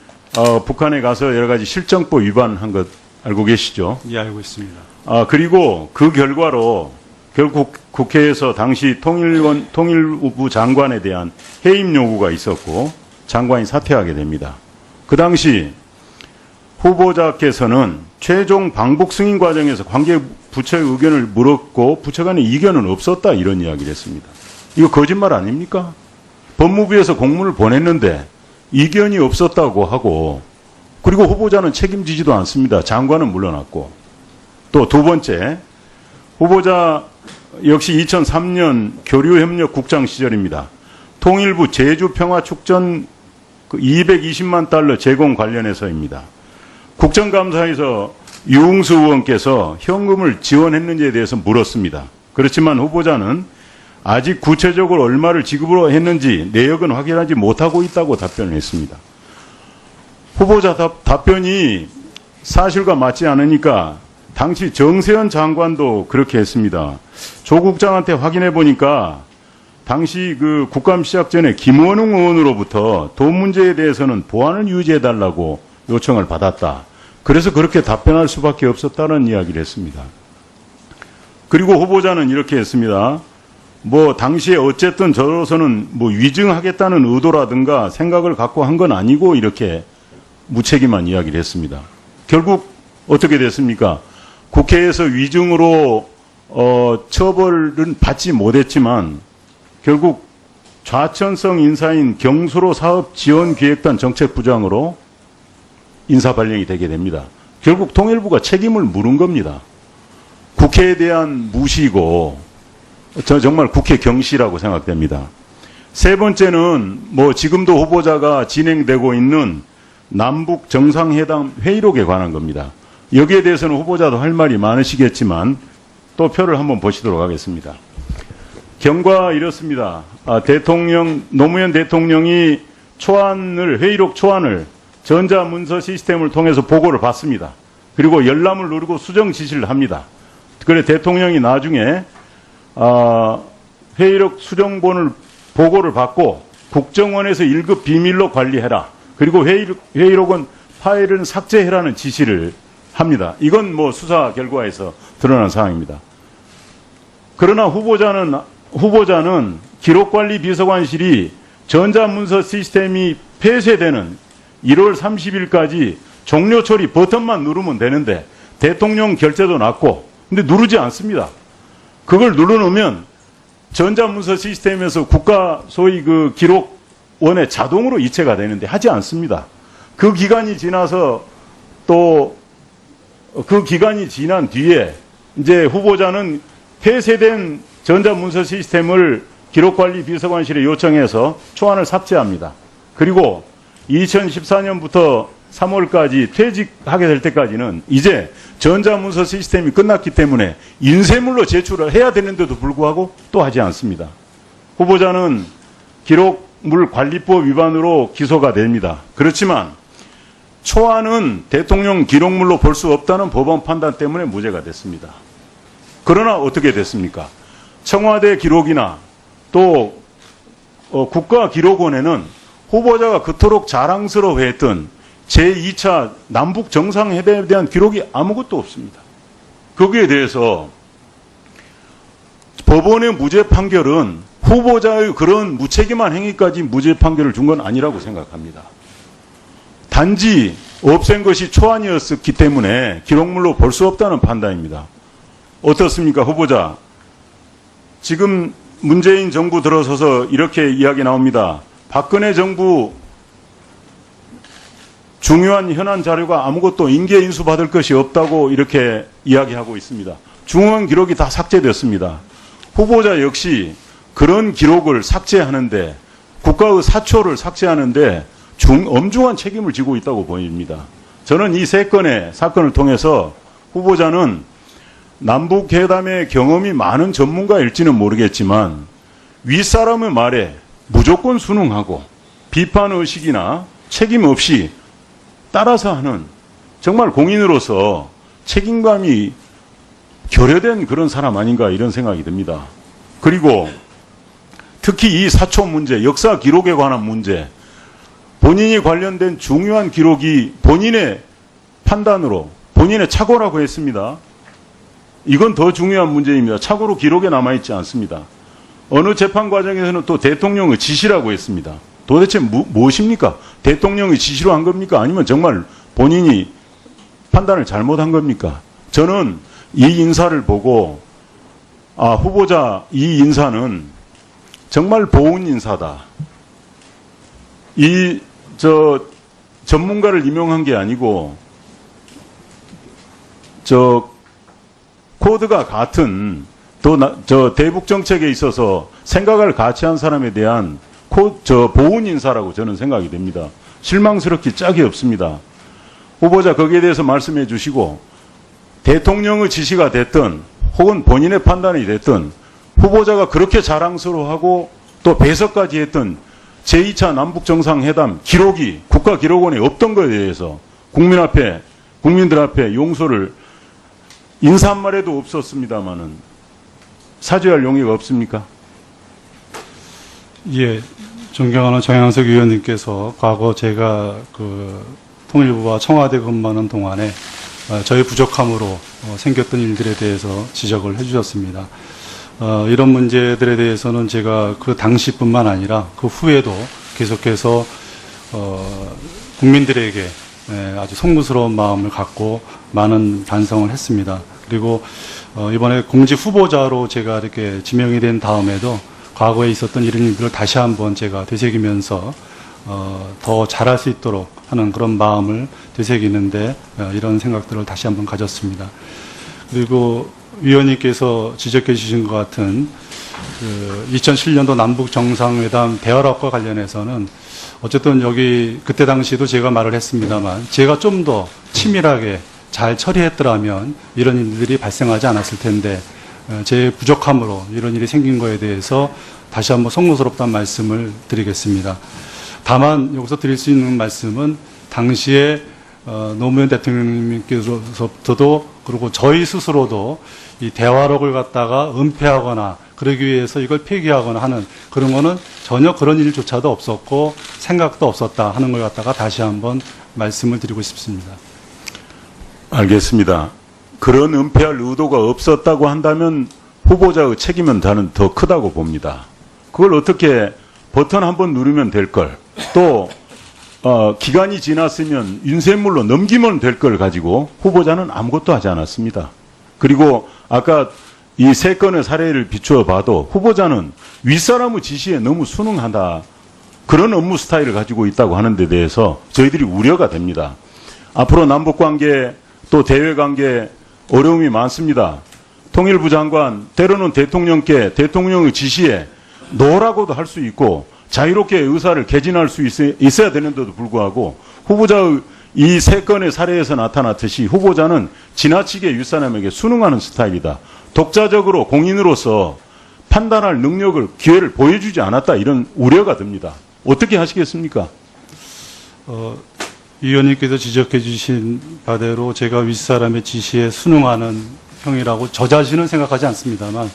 북한에 가서 여러 가지 실정법 위반한 것 알고 계시죠? 예, 알고 있습니다. 그리고 그 결과로 결국 국회에서 당시 통일부 장관에 대한 해임 요구가 있었고 장관이 사퇴하게 됩니다. 그 당시 후보자께서는 최종 방북 승인 과정에서 관계 부처의 의견을 물었고 부처 간의 이견은 없었다 이런 이야기를 했습니다. 이거 거짓말 아닙니까? 법무부에서 공문을 보냈는데 이견이 없었다고 하고 그리고 후보자는 책임지지도 않습니다. 장관은 물러났고 또 두 번째 후보자 역시 2003년 교류협력국장 시절입니다. 통일부 제주평화축전 220만 달러 제공 관련해서입니다. 국정감사에서 유흥수 의원께서 현금을 지원했는지에 대해서 물었습니다. 그렇지만 후보자는 아직 구체적으로 얼마를 지급했는지 내역은 확인하지 못하고 있다고 답변을 했습니다. 후보자 답변이 사실과 맞지 않으니까 당시 정세현 장관도 그렇게 했습니다. 조 국장한테 확인해 보니까 당시 그 국감 시작 전에 김원웅 의원으로부터 돈 문제에 대해서는 보안을 유지해 달라고 요청을 받았다. 그래서 그렇게 답변할 수밖에 없었다는 이야기를 했습니다. 그리고 후보자는 이렇게 했습니다. 당시에 어쨌든 저로서는 위증하겠다는 의도라든가 생각을 갖고 한 건 아니고 이렇게 무책임한 이야기를 했습니다. 결국 어떻게 됐습니까? 국회에서 위증으로 처벌은 받지 못했지만 결국 좌천성 인사인 경수로 사업지원기획단 정책부장으로 인사 발령이 되게 됩니다. 결국 통일부가 책임을 물은 겁니다. 국회에 대한 무시고 저 정말 국회 경시라고 생각됩니다. 세 번째는 뭐 지금도 후보자가 진행되고 있는 남북 정상회담 회의록에 관한 겁니다. 여기에 대해서는 후보자도 할 말이 많으시겠지만 또 표를 한번 보시도록 하겠습니다. 경과 이렇습니다. 노무현 대통령이 회의록 초안을 전자문서 시스템을 통해서 보고를 받습니다. 그리고 열람을 누르고 수정 지시를 합니다. 그래 대통령이 나중에 회의록 수정본을 보고를 받고 국정원에서 1급 비밀로 관리해라. 그리고 회의록은 파일은 삭제해라는 지시를 합니다. 이건 뭐 수사 결과에서 드러난 사항입니다. 그러나 후보자는 기록관리비서관실이 전자문서 시스템이 폐쇄되는 1월 30일까지 종료 처리 버튼만 누르면 되는데 대통령 결재도 났고 근데 누르지 않습니다. 그걸 눌러놓으면 전자문서 시스템에서 국가 소위 그 기록원에 자동으로 이체가 되는데 하지 않습니다. 그 기간이 지나서 또 그 기간이 지난 뒤에 이제 후보자는 폐쇄된 전자문서 시스템을 기록관리비서관실에 요청해서 초안을 삭제합니다. 그리고 2014년부터 3월까지 퇴직하게 될 때까지는 이제 전자문서 시스템이 끝났기 때문에 인쇄물로 제출을 해야 되는데도 불구하고 또 하지 않습니다. 후보자는 기록물관리법 위반으로 기소가 됩니다. 그렇지만 초안은 대통령 기록물로 볼 수 없다는 법원 판단 때문에 무죄가 됐습니다. 그러나 어떻게 됐습니까? 청와대 기록이나 또 국가기록원에는 후보자가 그토록 자랑스러워했던 제2차 남북 정상회담에 대한 기록이 아무것도 없습니다. 거기에 대해서 법원의 무죄 판결은 후보자의 그런 무책임한 행위까지 무죄 판결을 준 건 아니라고 생각합니다. 단지 없앤 것이 초안이었기 때문에 기록물로 볼 수 없다는 판단입니다. 어떻습니까, 후보자? 지금 문재인 정부 들어서서 이렇게 이야기 나옵니다. 박근혜 정부 중요한 현안 자료가 아무것도 인계 인수받을 것이 없다고 이렇게 이야기하고 있습니다. 중요한 기록이 다 삭제됐습니다. 후보자 역시 그런 기록을 삭제하는데 국가의 사초를 삭제하는데 엄중한 책임을 지고 있다고 보입니다. 저는 이 세 건의 사건을 통해서 후보자는 남북회담의 경험이 많은 전문가일지는 모르겠지만 윗사람의 말에 무조건 순응하고 비판의식이나 책임 없이 따라서 하는 정말 공인으로서 책임감이 결여된 그런 사람 아닌가 이런 생각이 듭니다. 그리고 특히 이 사초 문제, 역사 기록에 관한 문제, 본인이 관련된 중요한 기록이 본인의 판단으로 본인의 착오라고 했습니다. 이건 더 중요한 문제입니다. 착오로 기록에 남아있지 않습니다. 어느 재판 과정에서는 또 대통령의 지시라고 했습니다. 도대체 무엇입니까? 대통령의 지시로 한 겁니까? 아니면 정말 본인이 판단을 잘못한 겁니까? 저는 이 인사를 보고 후보자 이 인사는 정말 보은 인사다. 전문가를 임용한 게 아니고 코드가 같은 대북 정책에 있어서 생각을 같이 한 사람에 대한 보훈 인사라고 저는 생각이 됩니다. 실망스럽기 짝이 없습니다. 후보자 거기에 대해서 말씀해 주시고 대통령의 지시가 됐든 혹은 본인의 판단이 됐든 후보자가 그렇게 자랑스러워하고 또 배석까지 했던 제2차 남북정상회담 기록이 국가기록원에 없던 것에 대해서 국민들 앞에 용서를 인사 한 말에도 없었습니다마는 사죄할 용의가 없습니까? 예, 존경하는 정양석 의원님께서 과거 제가 통일부와 청와대 근무하는 동안에 저희 부족함으로 생겼던 일들에 대해서 지적을 해주셨습니다. 이런 문제들에 대해서는 제가 그 당시뿐만 아니라 그 후에도 계속해서 국민들에게 아주 송구스러운 마음을 갖고 많은 반성을 했습니다. 그리고 이번에 공직 후보자로 제가 이렇게 지명이 된 다음에도 과거에 있었던 이런 일들을 다시 한번 제가 되새기면서 더 잘할 수 있도록 하는 그런 마음을 되새기는데 이런 생각들을 다시 한번 가졌습니다. 그리고 위원님께서 지적해 주신 것 같은 2007년도 남북 정상회담 대화락과 관련해서는 어쨌든 여기 그때 당시에도 제가 말을 했습니다만 제가 좀 더 치밀하게 잘 처리했더라면 이런 일들이 발생하지 않았을 텐데 제 부족함으로 이런 일이 생긴 거에 대해서 다시 한번 송구스럽다는 말씀을 드리겠습니다. 다만 여기서 드릴 수 있는 말씀은 당시에 노무현 대통령님께서도 그리고 저희 스스로도 이 대화록을 갖다가 은폐하거나 그러기 위해서 이걸 폐기하거나 하는 그런 거는 전혀 그런 일조차도 없었고 생각도 없었다 하는 걸 갖다가 다시 한번 말씀을 드리고 싶습니다. 알겠습니다. 그런 은폐할 의도가 없었다고 한다면 후보자의 책임은 저는 더 크다고 봅니다. 그걸 어떻게 버튼 한번 누르면 될 걸, 또 기간이 지났으면 윤쇄물로 넘기면 될 걸 가지고 후보자는 아무것도 하지 않았습니다. 그리고 아까 이 세 건의 사례를 비추어 봐도 후보자는 윗사람의 지시에 너무 순응한다, 그런 업무 스타일을 가지고 있다고 하는 데 대해서 저희들이 우려가 됩니다. 앞으로 남북관계 또 대외관계 어려움이 많습니다. 통일부 장관, 때로는 대통령께 대통령의 지시에 노라고도 할 수 있고 자유롭게 의사를 개진할 수 있어야 되는데도 불구하고 후보자의 이 세 건의 사례에서 나타났듯이 후보자는 지나치게 윗사람에게 순응하는 스타일이다. 독자적으로 공인으로서 판단할 능력을, 기회를 보여주지 않았다, 이런 우려가 듭니다. 어떻게 하시겠습니까? 이 의원님께서 지적해 주신 바대로 제가 윗사람의 지시에 순응하는 형이라고 저 자신은 생각하지 않습니다만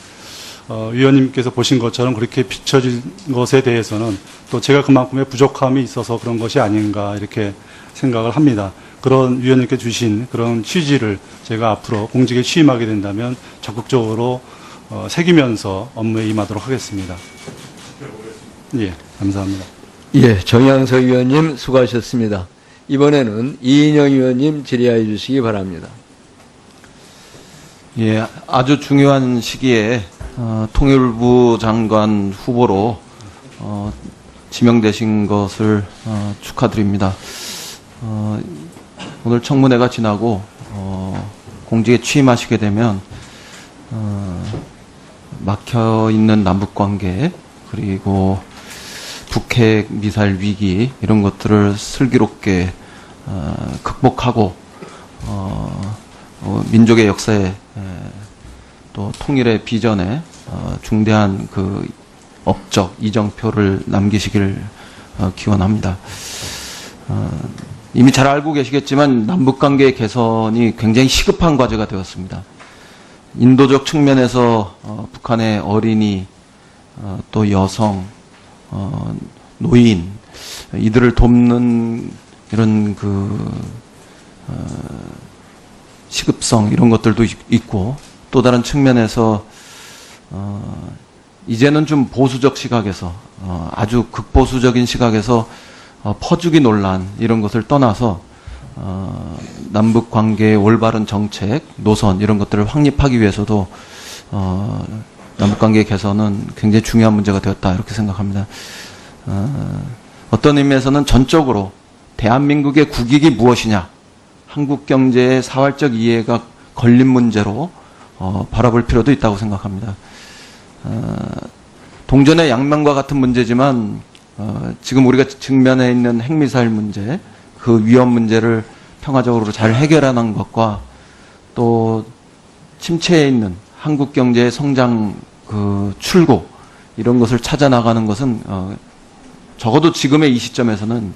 위원님께서 보신 것처럼 그렇게 비춰진 것에 대해서는 또 제가 그만큼의 부족함이 있어서 그런 것이 아닌가 이렇게 생각을 합니다. 그런 위원님께 주신 그런 취지를 제가 앞으로 공직에 취임하게 된다면 적극적으로 새기면서 업무에 임하도록 하겠습니다. 예, 감사합니다. 예, 정양석 의원님 수고하셨습니다. 이번에는 이인영 의원님 질의하여 주시기 바랍니다. 예, 아주 중요한 시기에 통일부 장관 후보로 지명되신 것을 축하드립니다. 오늘 청문회가 지나고 공직에 취임하시게 되면 막혀있는 남북관계 그리고 북핵 미사일 위기 이런 것들을 슬기롭게 극복하고 민족의 역사에 또 통일의 비전에 중대한 그 업적 이정표를 남기시길 기원합니다. 이미 잘 알고 계시겠지만 남북관계 개선이 굉장히 시급한 과제가 되었습니다. 인도적 측면에서 북한의 어린이 또 여성 노인 이들을 돕는 이런 그 시급성 이런 것들도 있고 또 다른 측면에서 이제는 좀 보수적 시각에서 아주 극보수적인 시각에서 퍼주기 논란 이런 것을 떠나서 남북 관계의 올바른 정책, 노선 이런 것들을 확립하기 위해서도 남북 관계 개선은 굉장히 중요한 문제가 되었다 이렇게 생각합니다. 어떤 의미에서는 전적으로 대한민국의 국익이 무엇이냐, 한국 경제의 사활적 이해가 걸린 문제로 바라볼 필요도 있다고 생각합니다. 동전의 양면과 같은 문제지만 지금 우리가 직면해 있는 핵미사일 문제, 그 위험 문제를 평화적으로 잘 해결하는 것과 또 침체해 있는 한국 경제의 성장 그 출구 이런 것을 찾아 나가는 것은 적어도 지금의 이 시점에서는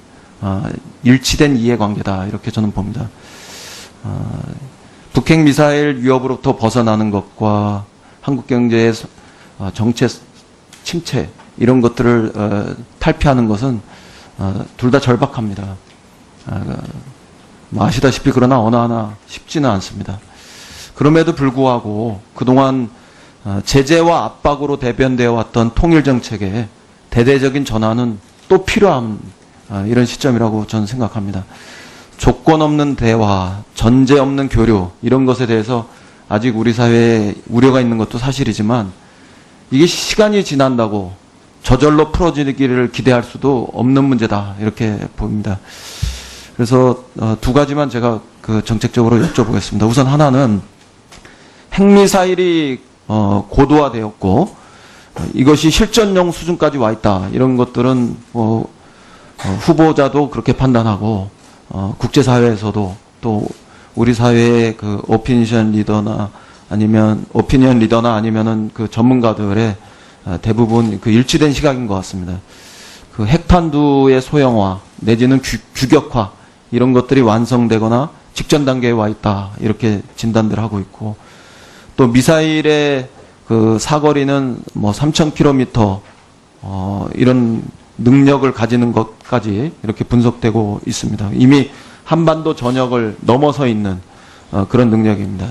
일치된 이해관계다 이렇게 저는 봅니다. 북핵 미사일 위협으로부터 벗어나는 것과 한국 경제의 정체 침체 이런 것들을 탈피하는 것은 둘 다 절박합니다. 아시다시피 그러나 어느 하나 쉽지는 않습니다. 그럼에도 불구하고 그동안 제재와 압박으로 대변되어 왔던 통일정책의 대대적인 전환은 또 필요한 이런 시점이라고 저는 생각합니다. 조건 없는 대화, 전제 없는 교류 이런 것에 대해서 아직 우리 사회에 우려가 있는 것도 사실이지만 이게 시간이 지난다고 저절로 풀어지기를 기대할 수도 없는 문제다 이렇게 봅니다. 그래서 두 가지만 제가 그 정책적으로 여쭤보겠습니다. 우선 하나는 핵미사일이 고도화되었고 이것이 실전용 수준까지 와 있다. 이런 것들은 후보자도 그렇게 판단하고 국제사회에서도 또 우리 사회의 그 오피니언 리더나 아니면은 그 전문가들의 대부분 그 일치된 시각인 것 같습니다. 그 핵탄두의 소형화 내지는 규격화 이런 것들이 완성되거나 직전 단계에 와 있다. 이렇게 진단들 하고 있고 또 미사일의 그 사거리는 뭐 3,000km 이런 능력을 가지는 것까지 이렇게 분석되고 있습니다. 이미 한반도 전역을 넘어서 있는 그런 능력입니다.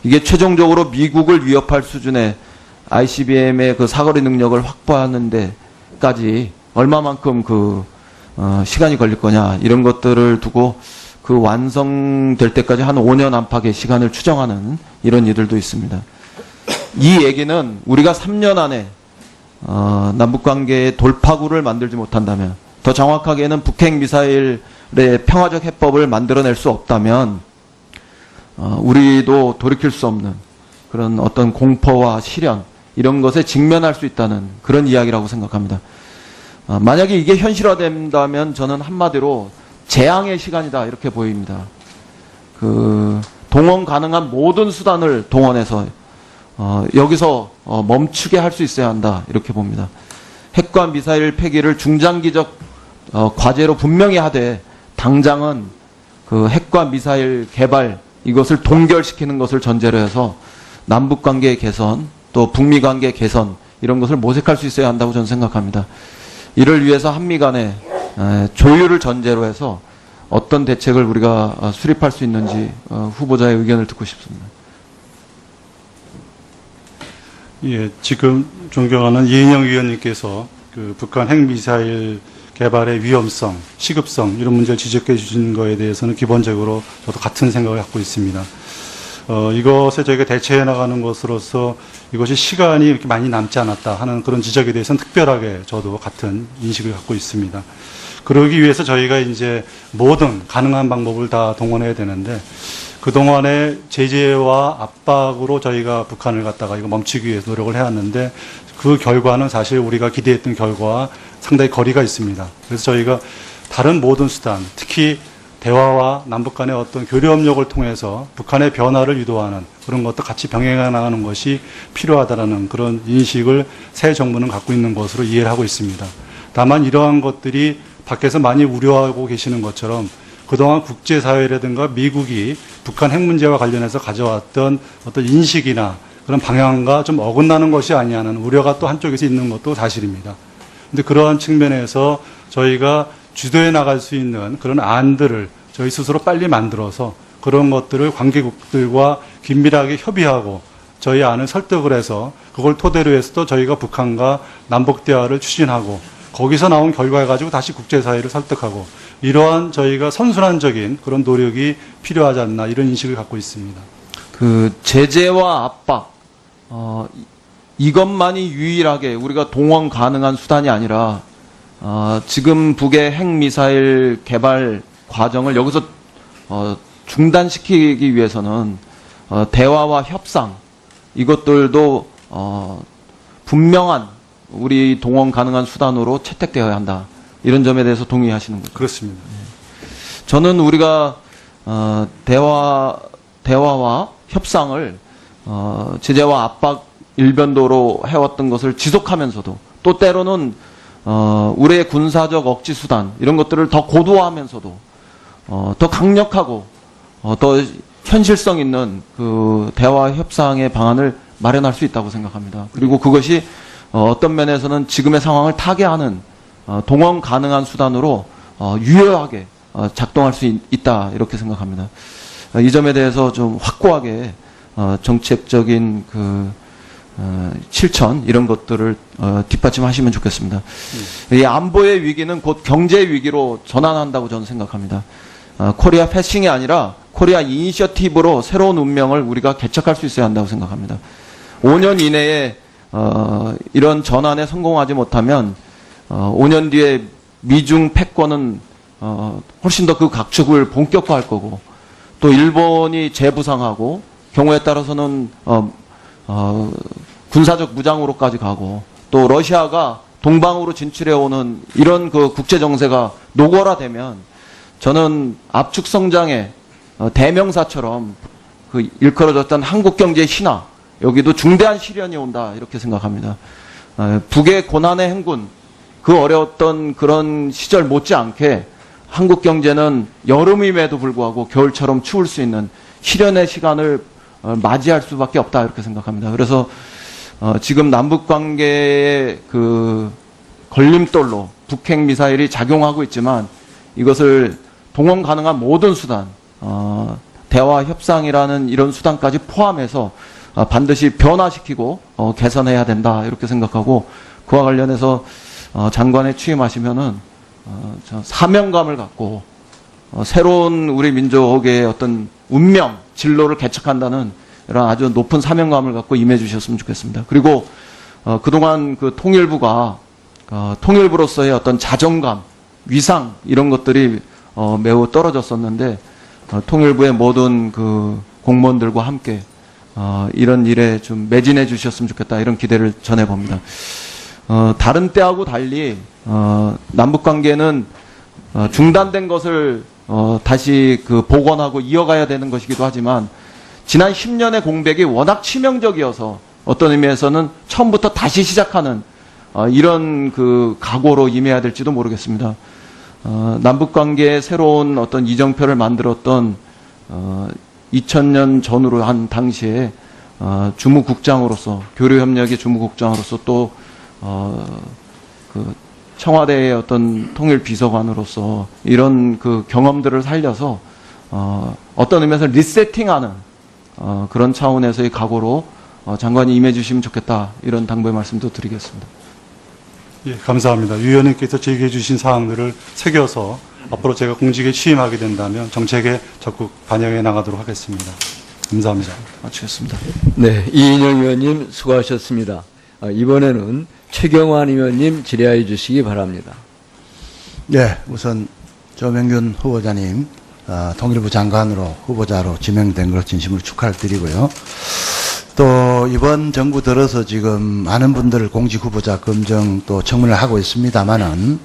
이게 최종적으로 미국을 위협할 수준의 ICBM의 그 사거리 능력을 확보하는 데까지 얼마만큼 그 시간이 걸릴 거냐 이런 것들을 두고 그 완성될 때까지 한 5년 안팎의 시간을 추정하는 이런 이들도 있습니다. 이 얘기는 우리가 3년 안에 남북관계의 돌파구를 만들지 못한다면 더 정확하게는 북핵 미사일의 평화적 해법을 만들어낼 수 없다면 우리도 돌이킬 수 없는 그런 어떤 공포와 시련 이런 것에 직면할 수 있다는 그런 이야기라고 생각합니다. 만약에 이게 현실화된다면 저는 한마디로 재앙의 시간이다 이렇게 보입니다. 그 동원 가능한 모든 수단을 동원해서 여기서 멈추게 할 수 있어야 한다 이렇게 봅니다. 핵과 미사일 폐기를 중장기적 과제로 분명히 하되 당장은 그 핵과 미사일 개발 이것을 동결시키는 것을 전제로 해서 남북관계 개선 또 북미관계 개선 이런 것을 모색할 수 있어야 한다고 저는 생각합니다. 이를 위해서 한미 간의 조율을 전제로 해서 어떤 대책을 우리가 수립할 수 있는지 후보자의 의견을 듣고 싶습니다. 예, 지금 존경하는 이인영 위원님께서 그 북한 핵미사일 개발의 위험성, 시급성 이런 문제를 지적해 주신 거에 대해서는 기본적으로 저도 같은 생각을 갖고 있습니다. 이것에 저희가 대처해 나가는 것으로서 이것이 시간이 이렇게 많이 남지 않았다 하는 그런 지적에 대해서는 특별하게 저도 같은 인식을 갖고 있습니다. 그러기 위해서 저희가 이제 모든 가능한 방법을 다 동원해야 되는데 그동안의 제재와 압박으로 저희가 북한을 갖다가 이거 멈추기 위해서 노력을 해왔는데 그 결과는 사실 우리가 기대했던 결과와 상당히 거리가 있습니다. 그래서 저희가 다른 모든 수단, 특히 대화와 남북 간의 어떤 교류협력을 통해서 북한의 변화를 유도하는 그런 것도 같이 병행해 나가는 것이 필요하다는 그런 인식을 새 정부는 갖고 있는 것으로 이해를 하고 있습니다. 다만 이러한 것들이 밖에서 많이 우려하고 계시는 것처럼 그동안 국제사회라든가 미국이 북한 핵 문제와 관련해서 가져왔던 어떤 인식이나 그런 방향과 좀 어긋나는 것이 아니냐는 우려가 또 한쪽에서 있는 것도 사실입니다. 근데 그러한 측면에서 저희가 주도해 나갈 수 있는 그런 안들을 저희 스스로 빨리 만들어서 그런 것들을 관계국들과 긴밀하게 협의하고 저희 안을 설득을 해서 그걸 토대로 해서도 저희가 북한과 남북 대화를 추진하고 거기서 나온 결과를 가지고 다시 국제사회를 설득하고 이러한 저희가 선순환적인 그런 노력이 필요하지 않나 이런 인식을 갖고 있습니다. 그 제재와 압박 이것만이 유일하게 우리가 동원 가능한 수단이 아니라 지금 북의 핵미사일 개발 과정을 여기서 중단시키기 위해서는 대화와 협상 이것들도 분명한 우리 동원 가능한 수단으로 채택되어야 한다. 이런 점에 대해서 동의하시는 거죠? 그렇습니다. 저는 우리가 대화와 협상을 제재와 압박 일변도로 해왔던 것을 지속하면서도 또 때로는 우리의 군사적 억지 수단 이런 것들을 더 고도화하면서도 더 강력하고 더 현실성 있는 그 대화 협상의 방안을 마련할 수 있다고 생각합니다. 그리고 그것이 어떤 면에서는 지금의 상황을 타개하는 동원 가능한 수단으로 유효하게 작동할 수 있다 이렇게 생각합니다. 이 점에 대해서 좀 확고하게 정책적인 그 실천 이런 것들을 뒷받침하시면 좋겠습니다. 이 안보의 위기는 곧 경제 위기로 전환한다고 저는 생각합니다. 코리아 패싱이 아니라 코리아 이니셔티브로 새로운 운명을 우리가 개척할 수 있어야 한다고 생각합니다. 5년 이내에 이런 전환에 성공하지 못하면 5년 뒤에 미중 패권은 훨씬 더 그 각축을 본격화할 거고 또 일본이 재부상하고 경우에 따라서는 군사적 무장으로까지 가고 또 러시아가 동방으로 진출해 오는 이런 그 국제 정세가 노골화되면 저는 압축 성장의 대명사처럼 그 일컬어졌던 한국 경제의 신화, 여기도 중대한 시련이 온다 이렇게 생각합니다. 북의 고난의 행군, 그 어려웠던 그런 시절 못지않게 한국 경제는 여름임에도 불구하고 겨울처럼 추울 수 있는 시련의 시간을 맞이할 수밖에 없다 이렇게 생각합니다. 그래서 지금 남북 관계의 그 걸림돌로 북핵 미사일이 작용하고 있지만 이것을 동원 가능한 모든 수단, 대화 협상이라는 이런 수단까지 포함해서 반드시 변화시키고 개선해야 된다 이렇게 생각하고, 그와 관련해서 장관에 취임하시면은 사명감을 갖고 새로운 우리 민족의 어떤 운명, 진로를 개척한다는 이런 아주 높은 사명감을 갖고 임해 주셨으면 좋겠습니다. 그리고 그동안 그 통일부가 통일부로서의 어떤 자존감, 위상 이런 것들이 매우 떨어졌었는데 통일부의 모든 그 공무원들과 함께 이런 일에 좀 매진해 주셨으면 좋겠다 이런 기대를 전해 봅니다. 다른 때하고 달리 남북 관계는 중단된 것을 다시 그 복원하고 이어가야 되는 것이기도 하지만 지난 10년의 공백이 워낙 치명적이어서 어떤 의미에서는 처음부터 다시 시작하는 이런 그 각오로 임해야 될지도 모르겠습니다. 남북 관계의 새로운 어떤 이정표를 만들었던 2000년 전후로 한 당시에 주무국장으로서, 교류협력의 주무국장으로서 또 그 청와대의 어떤 통일비서관으로서 이런 그 경험들을 살려서 어떤 의미에서 리세팅하는 그런 차원에서의 각오로 장관이 임해 주시면 좋겠다 이런 당부의 말씀도 드리겠습니다. 예, 감사합니다. 위원님께서 제기해 주신 사항들을 새겨서 앞으로 제가 공직에 취임하게 된다면 정책에 적극 반영해 나가도록 하겠습니다. 감사합니다. 마치겠습니다. 네, 이인영 의원님 수고하셨습니다. 이번에는 최경환 의원님 질의해 주시기 바랍니다. 네, 우선 조명균 후보자님 통일부 장관으로 후보자로 지명된 걸 진심으로 축하를 드리고요. 또 이번 정부 들어서 지금 많은 분들 공직 후보자 검증 또 청문을 하고 있습니다만은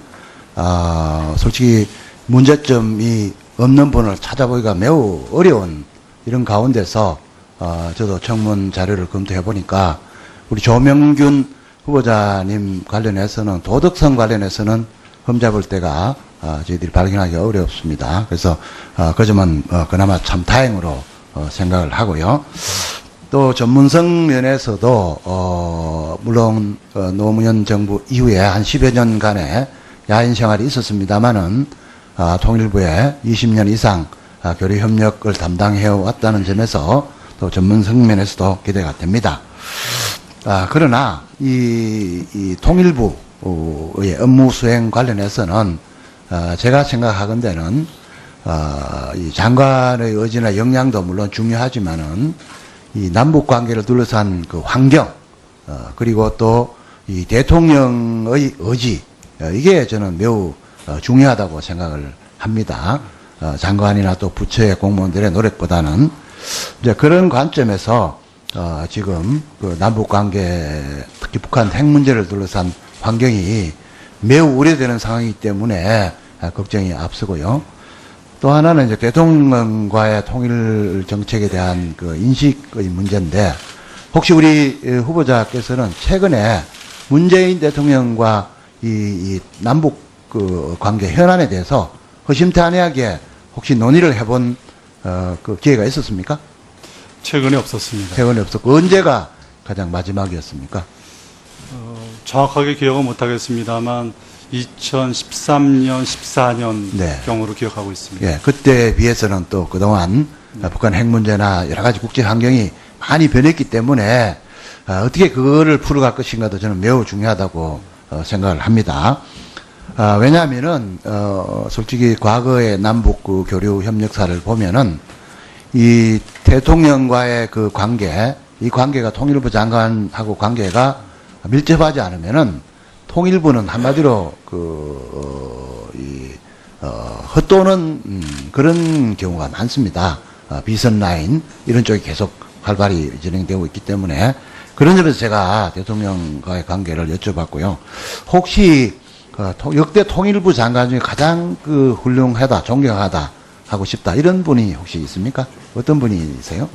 솔직히 문제점이 없는 분을 찾아보기가 매우 어려운 이런 가운데서 저도 청문 자료를 검토해 보니까 우리 조명균 후보자님 관련해서는 도덕성 관련해서는 흠잡을 때가 저희들이 발견하기 어렵습니다. 그래서 그 점은 그나마 참 다행으로 생각을 하고요. 또 전문성 면에서도 물론 노무현 정부 이후에 한 10여 년간의 야인 생활이 있었습니다마는 통일부에 20년 이상 교류 협력을 담당해 왔다는 점에서 또 전문성 면에서도 기대가 됩니다. 그러나 이 통일부의 업무 수행 관련해서는 제가 생각하건대는 이 장관의 의지나 역량도 물론 중요하지만은 이 남북 관계를 둘러싼 그 환경 그리고 또 이 대통령의 의지 이게 저는 매우 중요하다고 생각을 합니다. 장관이나 또 부처의 공무원들의 노력보다는 이제 그런 관점에서 지금 그 남북 관계 특히 북한 핵 문제를 둘러싼 환경이 매우 우려되는 상황이기 때문에 걱정이 앞서고요. 또 하나는 이제 대통령과의 통일 정책에 대한 그 인식의 문제인데 혹시 우리 후보자께서는 최근에 문재인 대통령과 이 남북 그 관계 현안에 대해서 허심탄회하게 혹시 논의를 해본 그 기회가 있었습니까? 최근에 없었습니다. 최근에 없었고 언제가 가장 마지막이었습니까? 정확하게 기억은 못하겠습니다만 2013년, 14년 네. 경으로 기억하고 있습니다. 예, 그때에 비해서는 또 그동안 북한 핵 문제나 여러 가지 국제 환경이 많이 변했기 때문에 어떻게 그거를 풀어갈 것인가도 저는 매우 중요하다고 생각을 합니다. 왜냐하면은 솔직히 과거의 남북 그 교류 협력사를 보면은 이 대통령과의 그 관계, 이 관계가 통일부 장관하고 관계가 밀접하지 않으면은 통일부는 한마디로 헛도는 그런 경우가 많습니다. 비선 라인 이런 쪽이 계속 활발히 진행되고 있기 때문에 그런 점에서 제가 대통령과의 관계를 여쭤봤고요. 혹시 역대 통일부 장관 중에 가장 훌륭하다, 존경하다 하고 싶다 이런 분이 혹시 있습니까? 어떤 분이세요?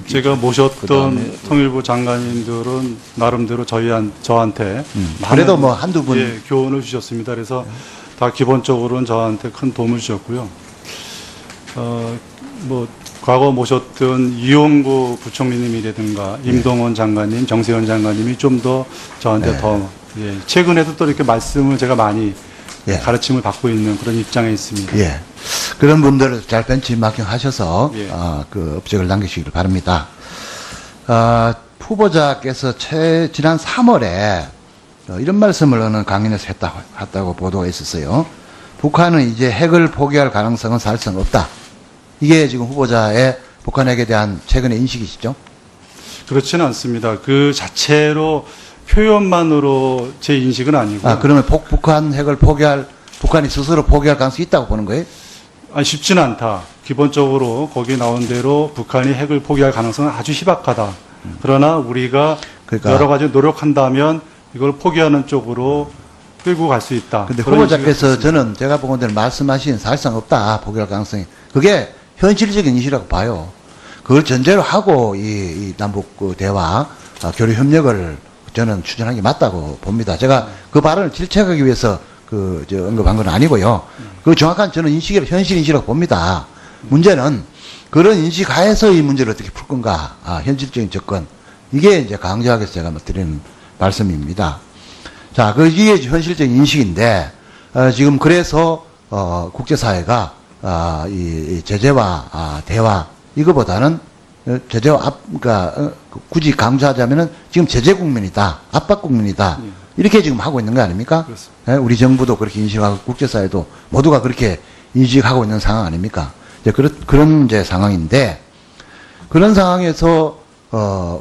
제가 모셨던 통일부 장관님들은 나름대로 저한테 그래도 뭐 한두 분. 예, 교훈을 주셨습니다. 그래서 다 기본적으로는 저한테 큰 도움을 주셨고요. 뭐 과거 모셨던 이용구 부총리님이라든가 임동원 장관님, 정세현 장관님이 좀 더 저한테 더 최근에도 또 이렇게 말씀을 제가 많이 가르침을 받고 있는 그런 입장에 있습니다. 예. 그런 분들을 잘 벤치마킹 하셔서, 예. 업적을 남기시길 바랍니다. 후보자께서 지난 3월에 이런 말씀을 어느 강연에서 했다고 보도가 있었어요. 북한은 이제 핵을 포기할 가능성은 사실상 없다. 이게 지금 후보자의 북한 핵에 대한 최근의 인식이시죠? 그렇지는 않습니다. 그 자체로 표현만으로 제 인식은 아니고. 그러면 북한 핵을 북한이 스스로 포기할 가능성이 있다고 보는 거예요? 쉽지는 않다. 기본적으로 거기 나온 대로 북한이 핵을 포기할 가능성은 아주 희박하다. 그러나 우리가 그러니까 여러 가지 노력한다면 이걸 포기하는 쪽으로 끌고 갈 수 있다. 근데 그런 후보자께서 인식을 저는 제가 보건대로 말씀하신 사실상 없다. 포기할 가능성이. 그게 현실적인 인식이라고 봐요. 그걸 전제로 하고 이 남북 대화, 교류 협력을 저는 추진하는 게 맞다고 봅니다. 제가 그 발언을 질책하기 위해서 언급한 건 아니고요. 그 정확한 저는 현실 인식이라고 봅니다. 문제는 그런 인식 하에서 이 문제를 어떻게 풀 건가, 현실적인 접근. 이게 이제 강조하기 위해서 제가 드리는 말씀입니다. 자, 이게 현실적인 인식인데, 지금 그래서, 국제사회가, 이 제재와, 대화, 이거보다는, 제재와 그러니까, 굳이 강조하자면은 지금 제재 국면이다, 압박 국면이다, 이렇게 지금 하고 있는 거 아닙니까? 그렇습니다. 우리 정부도 그렇게 인식하고, 국제사회도 모두가 그렇게 인식하고 있는 상황 아닙니까? 이제 그런 이제 상황인데, 그런 상황에서,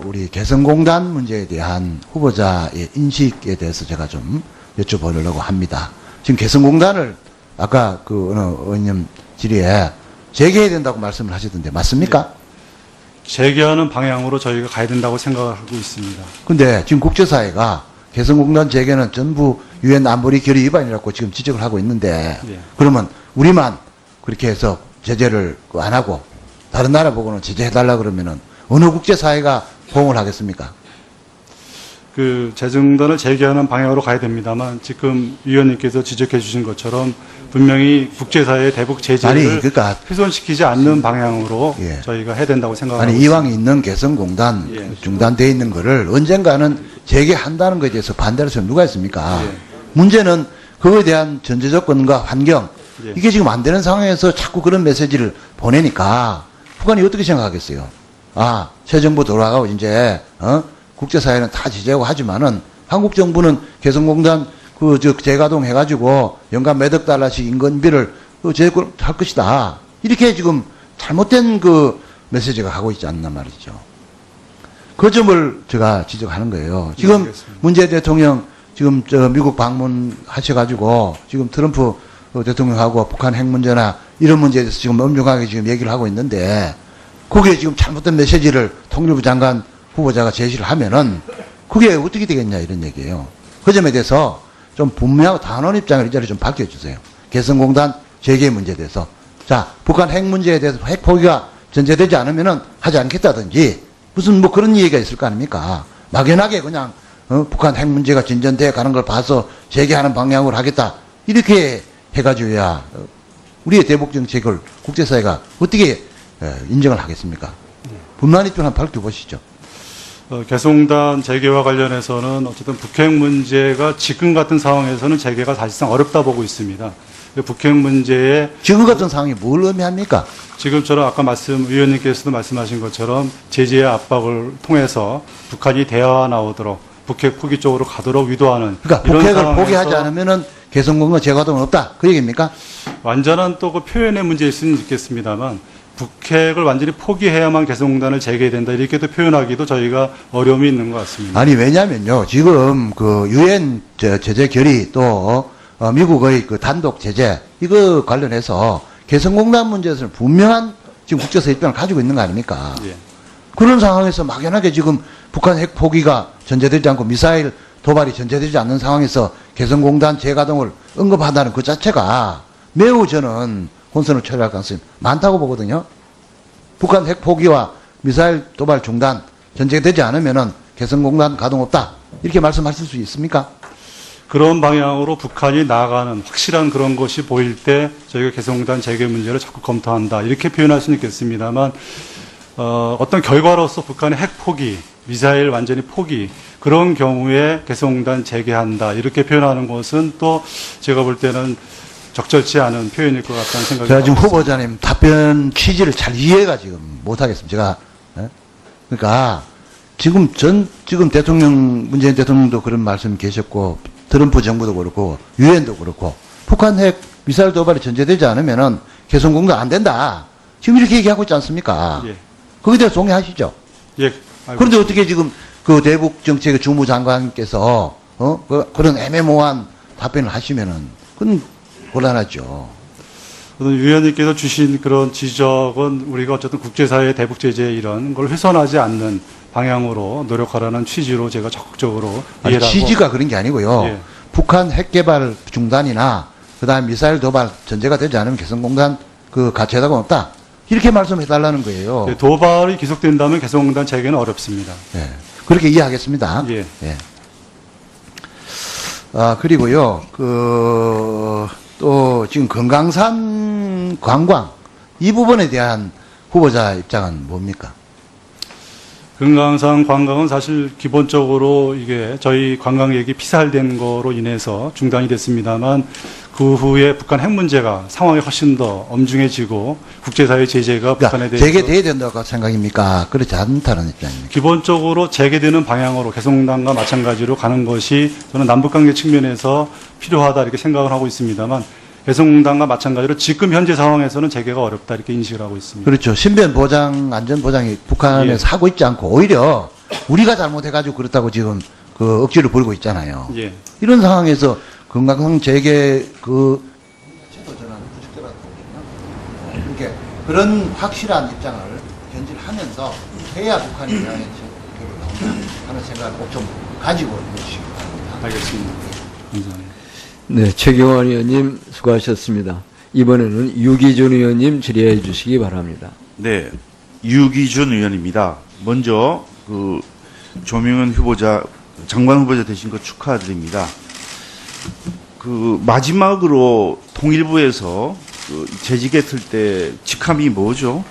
우리 개성공단 문제에 대한 후보자의 인식에 대해서 제가 좀 여쭤보려고 합니다. 지금 개성공단을 아까 어느 의원님 질의에 재개해야 된다고 말씀을 하시던데 맞습니까? 재개하는 방향으로 저희가 가야 된다고 생각하고 있습니다. 근데 지금 국제사회가 개성공단 재개는 전부 유엔 안보리 결의 위반이라고 지금 지적을 하고 있는데 그러면 우리만 그렇게 해서 제재를 안 하고 다른 나라 보고는 제재해달라 그러면은 어느 국제사회가 호응을 하겠습니까? 재정단을 재개하는 방향으로 가야 됩니다만 지금 위원님께서 지적해 주신 것처럼 분명히 국제사회의 대북 제재를 훼손시키지 않는 방향으로 저희가 해야 된다고 생각합니다. 이왕 있는 개성공단 중단되어 있는 거를 언젠가는 재개한다는 것에 대해서 반대할 사람 누가 있습니까? 문제는 그거에 대한 전제 조건과 환경 이게 지금 안 되는 상황에서 자꾸 그런 메시지를 보내니까 북한이 어떻게 생각하겠어요? 새 정부 돌아가고 이제 국제사회는 다 지지하고 하지만은 한국 정부는 개성공단 재가동 해가지고 연간 몇억 달러씩 인건비를 할 것이다. 이렇게 지금 잘못된 메시지가 가고 있지 않나 말이죠. 그 점을 제가 지적하는 거예요. 지금 문재인 대통령 지금 미국 방문하셔가지고 지금 트럼프 대통령하고 북한 핵 문제나 이런 문제에 대해서 지금 엄중하게 지금 얘기를 하고 있는데 거기에 지금 잘못된 메시지를 통일부 장관 후보자가 제시를 하면은 그게 어떻게 되겠냐 이런 얘기예요. 그 점에 대해서 좀 분명하고 단호한 입장을 이 자리에 좀 밝혀주세요. 개성공단 재개 문제에 대해서. 자, 북한 핵 문제에 대해서 핵 포기가 전제되지 않으면은 하지 않겠다든지 무슨 그런 얘기가 있을 거 아닙니까? 막연하게 그냥 북한 핵 문제가 진전돼 가는 걸 봐서 재개하는 방향으로 하겠다. 이렇게 해가지고야 우리의 대북 정책을 국제사회가 어떻게 인정을 하겠습니까? 분명한 입장 한번 밝혀보시죠. 개성공단 재개와 관련해서는 어쨌든 북핵 문제가 지금 같은 상황에서는 재개가 사실상 어렵다 보고 있습니다. 북핵 문제에 지금 같은 상황이 뭘 의미합니까? 지금처럼 아까 위원님께서도 말씀하신 것처럼 제재의 압박을 통해서 북한이 대화가 나오도록 북핵 포기 쪽으로 가도록 유도하는 그러니까 이런 북핵을 포기하지 않으면은 개성공단 재가동은 없다. 그 얘기입니까? 완전한 또 표현의 문제일 수는 있겠습니다만 북핵을 완전히 포기해야만 개성공단을 재개된다 이렇게도 표현하기도 저희가 어려움이 있는 것 같습니다. 아니 왜냐면요 지금 유엔 제재 결의 또 미국의 단독 제재 이거 관련해서 개성공단 문제에서는 분명한 지금 국제사회 입장을 가지고 있는 거 아닙니까? 예. 그런 상황에서 막연하게 지금 북한 핵 포기가 전제되지 않고 미사일 도발이 전제되지 않는 상황에서 개성공단 재가동을 언급한다는 그 자체가 매우 저는 혼선을 초래할 가능성이 많다고 보거든요. 북한 핵 포기와 미사일 도발 중단 전제되지 않으면은 개성공단 가동 없다. 이렇게 말씀하실 수 있습니까? 그런 방향으로 북한이 나아가는 확실한 그런 것이 보일 때 저희가 개성공단 재개 문제를 적극 검토한다. 이렇게 표현할 수는 있겠습니다만 어떤 결과로서 북한의 핵 포기, 미사일 완전히 포기 그런 경우에 개성공단 재개한다. 이렇게 표현하는 것은 또 제가 볼 때는 적절치 않은 표현일 것 같다는 생각이 제가 지금 하고 있습니다. 후보자님 답변 취지를 잘 이해가 지금 못하겠습니다. 제가 그러니까 지금 대통령 문재인 대통령도 그런 말씀 계셨고 트럼프 정부도 그렇고 유엔도 그렇고 북한 핵 미사일 도발이 전제되지 않으면은 개성공단 안 된다. 지금 이렇게 얘기하고 있지 않습니까? 예. 거기에 대해서 동의하시죠? 예. 알고 그런데 어떻게 지금 그 대북 정책의 주무장관께서 그런 애매모호한 답변을 하시면은 그건 곤란하죠. 위원님께서 주신 그런 지적은 우리가 어쨌든 국제사회의 대북 제재 이런 걸 훼손하지 않는 방향으로 노력하라는 취지로 제가 적극적으로 아니, 이해를 하고 취지가 그런 게 아니고요. 예. 북한 핵 개발 중단이나 그다음 미사일 도발 전제가 되지 않으면 개성공단 그 가치에다가 없다. 이렇게 말씀해 달라는 거예요. 예, 도발이 계속된다면 개성공단 재개는 어렵습니다. 예. 그렇게 이해하겠습니다. 예. 예. 그리고요, 또 지금 금강산 관광 이 부분에 대한 후보자 입장은 뭡니까? 금강산 관광은 사실 기본적으로 이게 저희 관광객이 피살된 거로 인해서 중단이 됐습니다만 그 후에 북한 핵 문제가 상황이 훨씬 더 엄중해지고 국제사회 제재가 북한에 대해서 재개돼야 된다고 생각입니까? 그렇지 않다는 입장입니까? 기본적으로 재개되는 방향으로 개성공단과 마찬가지로 가는 것이 저는 남북관계 측면에서 필요하다 이렇게 생각을 하고 있습니다만 개성공단과 마찬가지로 지금 현재 상황에서는 재개가 어렵다 이렇게 인식을 하고 있습니다. 그렇죠. 신변 보장, 안전 보장이 북한에서 예. 하고 있지 않고 오히려 우리가 잘못해가지고 그렇다고 지금 그 억지를 부리고 있잖아요. 예. 이런 상황에서 금강산 재개 이렇게 그런 확실한 입장을 견질하면서 해야 북한이 대항해 체계로 나온다 하는 생각을 꼭 좀 가지고 해주시기 바랍니다. 알겠습니다. 감사합니다. 네, 최경환 의원님 수고하셨습니다. 이번에는 유기준 의원님 질의해 주시기 바랍니다. 네, 유기준 의원입니다. 먼저 그 조명은 후보자, 장관 후보자 되신 거 축하드립니다. 그 마지막으로 통일부에서 그 재직했을 때 직함이 뭐죠?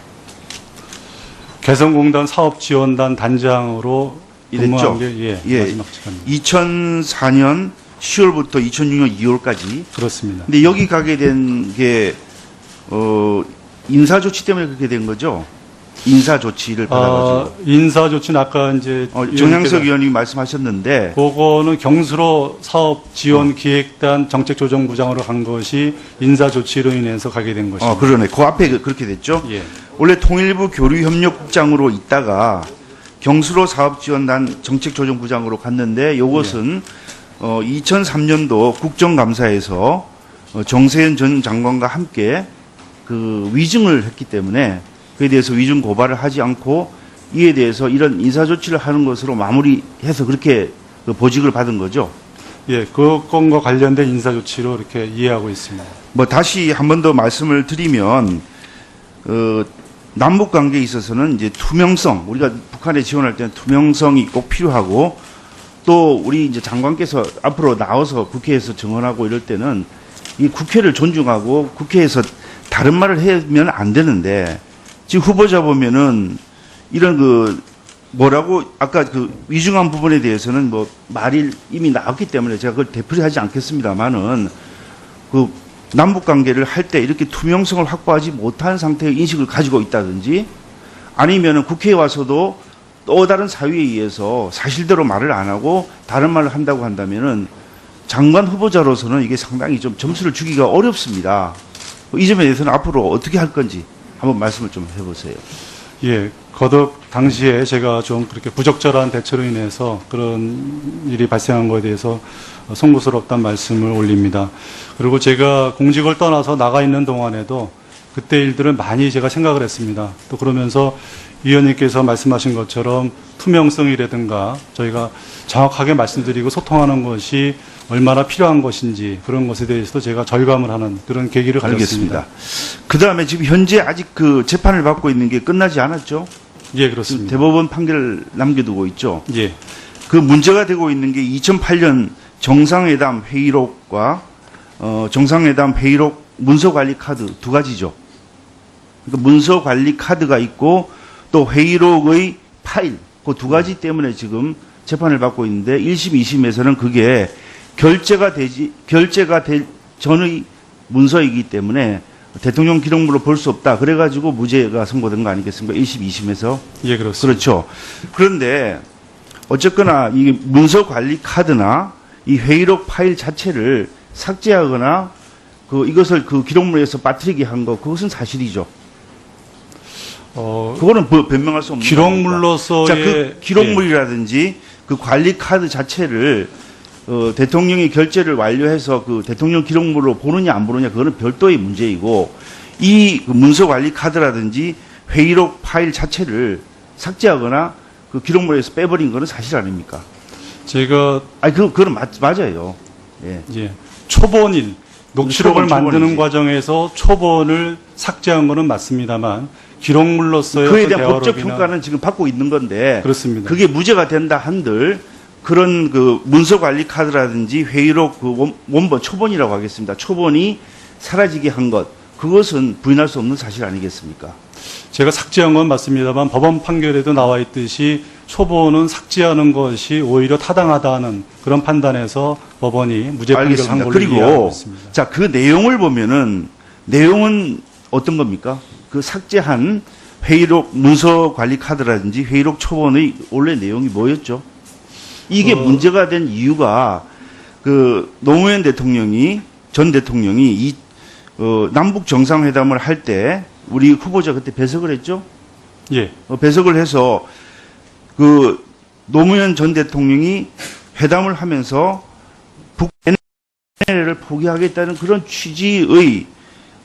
개성공단 사업지원단 단장으로 이랬죠? 근무한 게 예. 마지막 직함입니다. 2004년 10월부터 2006년 2월까지. 그렇습니다. 근데 여기 가게 된 게 인사 조치 때문에 그렇게 된 거죠? 인사 조치를 받아가지고. 인사 조치는 아까 이제 정향석 의원님이 말씀하셨는데. 그거는 경수로 사업 지원 기획단 정책조정부장으로 간 것이 인사 조치로 인해서 가게 된 것입니다. 그러네. 그 앞에 그렇게 됐죠? 예. 원래 통일부 교류협력국장으로 있다가 경수로 사업지원단 정책조정부장으로 갔는데 이것은 2003년도 국정감사에서 정세현 전 장관과 함께 그 위증을 했기 때문에 그에 대해서 위증 고발을 하지 않고 이에 대해서 이런 인사조치를 하는 것으로 마무리해서 그렇게 그 보직을 받은 거죠. 예, 그 건과 관련된 인사 조치로 이렇게 이해하고 있습니다. 뭐 다시 한 번 더 말씀을 드리면 남북 관계에 있어서는 이제 투명성, 우리가 북한에 지원할 때는 투명성이 꼭 필요하고 또 우리 이제 장관께서 앞으로 나와서 국회에서 증언하고 이럴 때는 이 국회를 존중하고 국회에서 다른 말을 하면 안 되는데 지금 후보자 보면은 이런 그 뭐라고 아까 그 위중한 부분에 대해서는 뭐 말이 이미 나왔기 때문에 제가 그걸 되풀이하지 않겠습니다만은 그 남북 관계를 할 때 이렇게 투명성을 확보하지 못한 상태의 인식을 가지고 있다든지 아니면은 국회에 와서도 또 다른 사유에 의해서 사실대로 말을 안 하고 다른 말을 한다고 한다면은 장관 후보자로서는 이게 상당히 좀 점수를 주기가 어렵습니다. 이 점에 대해서는 앞으로 어떻게 할 건지 한번 말씀을 좀 해보세요. 예, 거듭 당시에 제가 좀 그렇게 부적절한 대처로 인해서 그런 일이 발생한 것에 대해서 송구스럽다는 말씀을 올립니다. 그리고 제가 공직을 떠나서 나가 있는 동안에도 그때 일들을 많이 제가 생각을 했습니다. 또 그러면서 위원님께서 말씀하신 것처럼 투명성이라든가 저희가 정확하게 말씀드리고 소통하는 것이 얼마나 필요한 것인지 그런 것에 대해서도 제가 절감을 하는 그런 계기를 가졌습니다. 알겠습니다. 그 다음에 지금 현재 아직 그 재판을 받고 있는 게 끝나지 않았죠? 예, 그렇습니다. 대법원 판결을 남겨두고 있죠. 예, 그 문제가 되고 있는 게 2008년 정상회담 회의록과 정상회담 회의록 문서관리 카드 두 가지죠. 그러니까 문서관리 카드가 있고 또 회의록의 파일 그 두 가지 때문에 지금 재판을 받고 있는데 1심, 2심에서는 그게 결제가 될 전의 문서이기 때문에 대통령 기록물로 볼 수 없다. 그래가지고 무죄가 선고된 거 아니겠습니까? 1심, 2심에서. 예, 그렇습니다. 그렇죠. 그런데 어쨌거나 이 문서 관리 카드나 이 회의록 파일 자체를 삭제하거나 이것을 그 기록물에서 빠뜨리게 한 거 그것은 사실이죠. 그거는 변명할 수 없는 기록물로서의 자, 그 기록물이라든지 그 관리 카드 자체를 대통령이 결제를 완료해서 그 대통령 기록물로 보느냐 안 보느냐 그거는 별도의 문제이고 이 문서 관리 카드라든지 회의록 파일 자체를 삭제하거나 그 기록물에서 빼버린 거는 사실 아닙니까? 제가 그건 맞아요. 예. 예, 초본일 녹취록을 만드는 초본이지. 과정에서 초본을 삭제한 거는 맞습니다만 기록물로서의 그에 어떤 대한 법적 대화록이나- 평가는 지금 받고 있는 건데 그렇습니다. 그게 무죄가 된다 한들 그런 그 문서 관리 카드라든지 회의록 그 원본 초본이라고 하겠습니다. 초본이 사라지게 한 것 그것은 부인할 수 없는 사실 아니겠습니까? 제가 삭제한 건 맞습니다만 법원 판결에도 나와 있듯이 초본은 삭제하는 것이 오히려 타당하다는 그런 판단에서 법원이 무죄 판결한 알겠습니다. 걸로 이해하고 그리고 있습니다. 자, 그 내용을 보면은 내용은 어떤 겁니까? 그 삭제한 회의록 문서 관리 카드라든지 회의록 초본의 원래 내용이 뭐였죠? 이게 문제가 된 이유가 그 노무현 대통령이 전 대통령이 남북 정상회담을 할 때 우리 후보자 그때 배석을 했죠? 예, 배석을 해서 그 노무현 전 대통령이 회담을 하면서 북NLL을 포기하겠다는 그런 취지의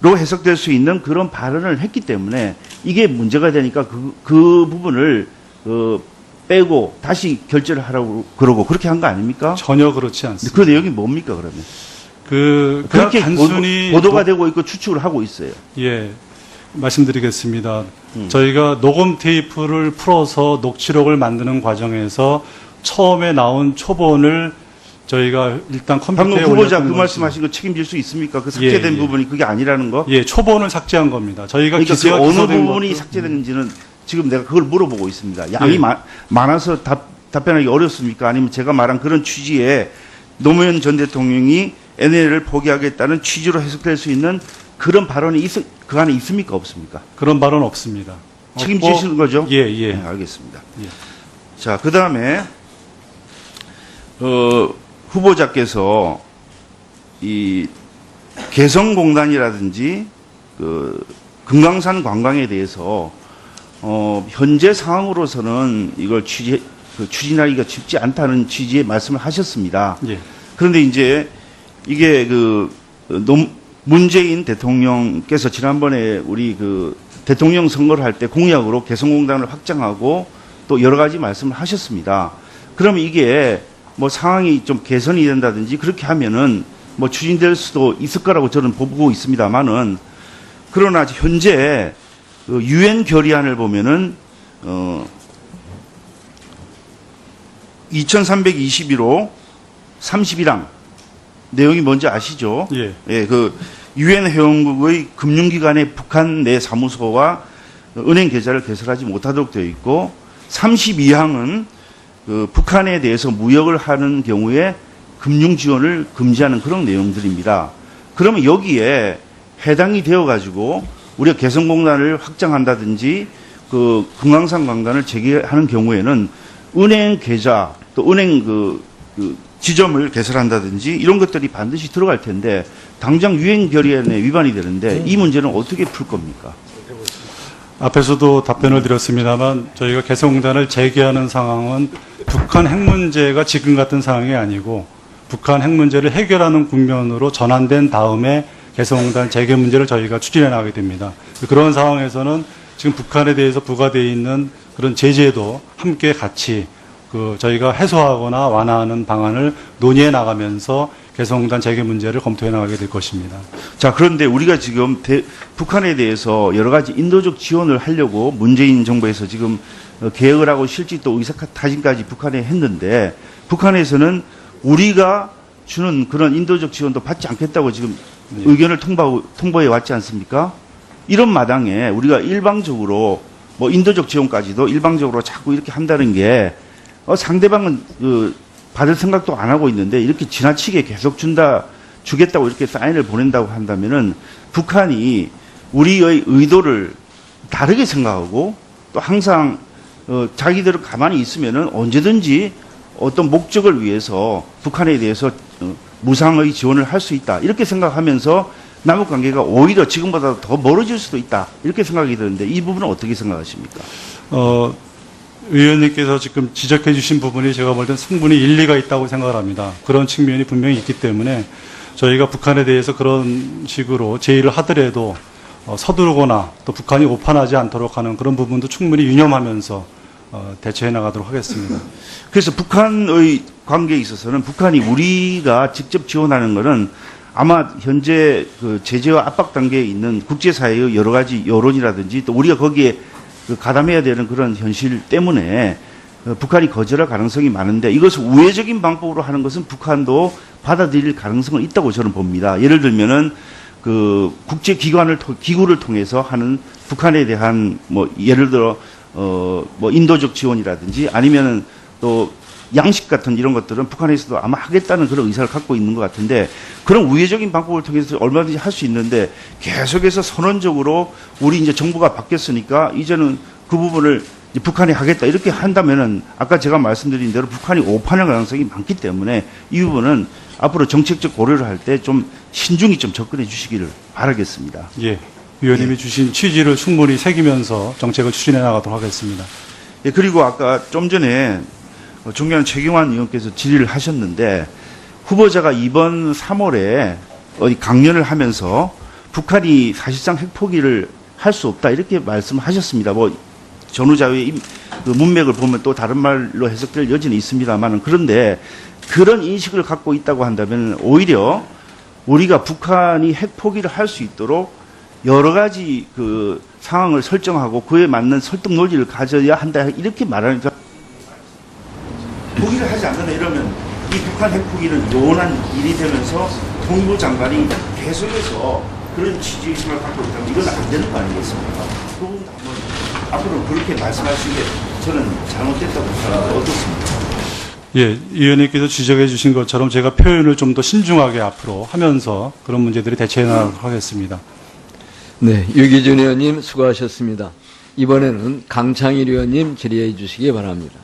로 해석될 수 있는 그런 발언을 했기 때문에 이게 문제가 되니까 그 부분을 빼고 다시 결제를 하라고 그러고 그렇게 한 거 아닙니까? 전혀 그렇지 않습니다. 그 내용이 뭡니까 그러면? 그냥 그렇게 단순히 보도가 되고 있고 추측을 하고 있어요. 예, 말씀드리겠습니다. 저희가 녹음 테이프를 풀어서 녹취록을 만드는 과정에서 처음에 나온 초본을 저희가 일단 방금 컴퓨터에 후보자 올렸던 그 것이- 말씀하신 거 책임질 수 있습니까? 그 삭제된 예, 예. 부분이 그게 아니라는 거? 예, 초본을 삭제한 겁니다. 저희가 그러니까 그 기재가 어느 기소된 부분이 것도- 삭제됐는지는 지금 내가 그걸 물어보고 있습니다. 양이 예. 많아서 답변하기 어렵습니까? 아니면 제가 말한 그런 취지에 노무현 전 대통령이 NLL을 포기하겠다는 취지로 해석될 수 있는 그런 발언이 그 안에 있습니까? 없습니까? 그런 발언 없습니다. 책임지시는 거죠? 예, 예. 네, 알겠습니다. 예. 자, 그 다음에 후보자께서 이 개성공단이라든지 그 금강산 관광에 대해서 현재 상황으로서는 이걸 추진하기가 쉽지 않다는 취지의 말씀을 하셨습니다. 예. 그런데 이제 이게 문재인 대통령께서 지난번에 우리 대통령 선거를 할 때 공약으로 개성공단을 확장하고 또 여러 가지 말씀을 하셨습니다. 그러면 이게 뭐 상황이 좀 개선이 된다든지 그렇게 하면은 뭐 추진될 수도 있을 거라고 저는 보고 있습니다만은 그러나 현재 유엔 결의안을 보면은 2321호 31항 내용이 뭔지 아시죠? 예. 예, 유엔 회원국의 금융기관의 북한 내 사무소와 은행 계좌를 개설하지 못하도록 되어 있고 32항은 북한에 대해서 무역을 하는 경우에 금융 지원을 금지하는 그런 내용들입니다. 그러면 여기에 해당이 되어 가지고 우리가 개성공단을 확장한다든지 금강산 관광을 재개하는 경우에는 은행 계좌 또 은행 지점을 개설한다든지 이런 것들이 반드시 들어갈 텐데 당장 유엔 결의안에 위반이 되는데 이 문제는 어떻게 풀 겁니까? 앞에서도 답변을 드렸습니다만 저희가 개성공단을 재개하는 상황은 북한 핵 문제가 지금 같은 상황이 아니고 북한 핵 문제를 해결하는 국면으로 전환된 다음에 개성공단 재개 문제를 저희가 추진해 나가게 됩니다. 그런 상황에서는 지금 북한에 대해서 부과되어 있는 그런 제재도 함께 같이 저희가 해소하거나 완화하는 방안을 논의해 나가면서 개성공단 재개 문제를 검토해 나가게 될 것입니다. 자, 그런데 우리가 지금 북한에 대해서 여러 가지 인도적 지원을 하려고 문재인 정부에서 지금 계획을 하고 실제 또 의사타진까지 북한에 했는데, 북한에서는 우리가 주는 그런 인도적 지원도 받지 않겠다고 지금 의견을 통보해 왔지 않습니까? 이런 마당에 우리가 일방적으로 뭐 인도적 지원까지도 일방적으로 자꾸 이렇게 한다는 게 상대방은 받을 생각도 안 하고 있는데 이렇게 지나치게 계속 주겠다고 이렇게 사인을 보낸다고 한다면은 북한이 우리의 의도를 다르게 생각하고 또 항상 자기들은 가만히 있으면은 언제든지 어떤 목적을 위해서 북한에 대해서 무상의 지원을 할 수 있다 이렇게 생각하면서 남북 관계가 오히려 지금보다 더 멀어질 수도 있다 이렇게 생각이 드는데 이 부분은 어떻게 생각하십니까? 의원님께서 지금 지적해 주신 부분이 제가 볼 땐 충분히 일리가 있다고 생각을 합니다. 그런 측면이 분명히 있기 때문에 저희가 북한에 대해서 그런 식으로 제의를 하더라도 서두르거나 또 북한이 오판하지 않도록 하는 그런 부분도 충분히 유념하면서 대처해 나가도록 하겠습니다. 그래서 북한의 관계에 있어서는 북한이 우리가 직접 지원하는 것은 아마 현재 제재와 압박 단계에 있는 국제사회의 여러 가지 여론이라든지 또 우리가 거기에 가담해야 되는 그런 현실 때문에 북한이 거절할 가능성이 많은데 이것을 우회적인 방법으로 하는 것은 북한도 받아들일 가능성은 있다고 저는 봅니다. 예를 들면은 기구를 통해서 하는 북한에 대한 예를 들어 인도적 지원이라든지 아니면은 또 양식 같은 이런 것들은 북한에서도 아마 하겠다는 그런 의사를 갖고 있는 것 같은데 그런 우회적인 방법을 통해서 얼마든지 할 수 있는데 계속해서 선언적으로 우리 이제 정부가 바뀌었으니까 이제는 그 부분을 이제 북한이 하겠다 이렇게 한다면은 아까 제가 말씀드린 대로 북한이 오판할 가능성이 많기 때문에 이 부분은 앞으로 정책적 고려를 할 때 좀 신중히 좀 접근해 주시기를 바라겠습니다. 예. 위원님이 주신 취지를 충분히 새기면서 정책을 추진해 나가도록 하겠습니다. 예, 그리고 아까 좀 전에 존경하는 최경환 의원께서 질의를 하셨는데 후보자가 이번 3월에 어디 강연을 하면서 북한이 사실상 핵포기를 할 수 없다 이렇게 말씀하셨습니다. 전후자의 문맥을 보면 또 다른 말로 해석될 여지는 있습니다만 그런데 그런 인식을 갖고 있다고 한다면 오히려 우리가 북한이 핵포기를 할 수 있도록 여러 가지 상황을 설정하고 그에 맞는 설득 논리를 가져야 한다 이렇게 말하니까 포기를 하지 않는다 이러면 이 북한 핵포기는 요원한 일이 되면서 통일부 장관이 계속해서 그런 취지의식을 갖고 있다면 이건 안 되는 거 아니겠습니까? 그 부분도 한번 앞으로 그렇게 말씀하시는 게 저는 잘못됐다고 생각합니다. 어떻습니까? 예, 의원님께서 지적해 주신 것처럼 제가 표현을 좀 더 신중하게 앞으로 하면서 그런 문제들이 대처해 나가도록 하겠습니다. 네, 유기준 의원님 수고하셨습니다. 이번에는 강창일 의원님 질의해 주시기 바랍니다.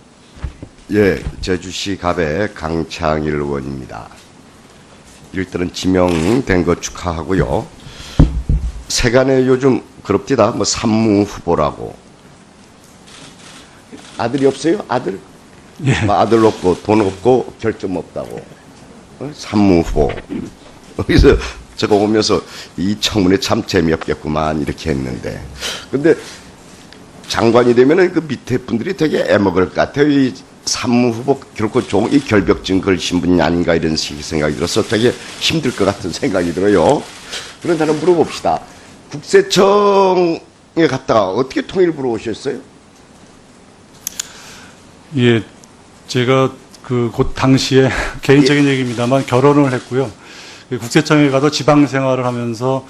예, 제주시 갑의 강창일 의원입니다. 일단은 지명된 거 축하하고요. 세간에 요즘 그럽디다 산무 후보라고. 아들이 없어요? 아들? 예. 아들 없고 돈 없고 결점 없다고. 산무 후보. 그래서 저거 보면서 이 청문회 참 재미없겠구만 이렇게 했는데. 근데 장관이 되면은 그 밑에 분들이 되게 애먹을 것 같아요. 이 산무 후보 결코 좋은 이 결벽증 걸신 분이 아닌가 이런 생각이 들어서 되게 힘들 것 같은 생각이 들어요. 그런데 하나 물어봅시다. 국세청에 갔다가 어떻게 통일부로 오셨어요? 예, 제가 곧 당시에 개인적인 얘기입니다만 결혼을 했고요. 국세청에 가도 지방 생활을 하면서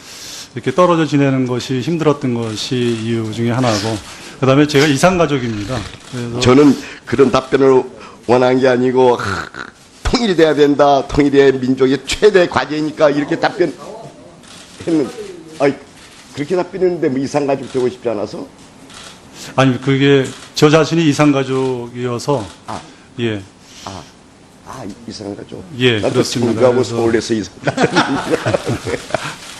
이렇게 떨어져 지내는 것이 힘들었던 것이 이유 중에 하나고, 그 다음에 제가 이산가족입니다. 그래서 저는 그런 답변을 원한 게 아니고 통일돼야 된다. 통일의 민족의 최대 과제니까 이렇게 답변했는데, 그렇게 답변했는데 이산가족 되고 싶지 않아서? 아니, 그게 저 자신이 이산가족이어서 예. 이산가족. 예, 나도 그렇습니다. 청주하고 서울에서 이산가족.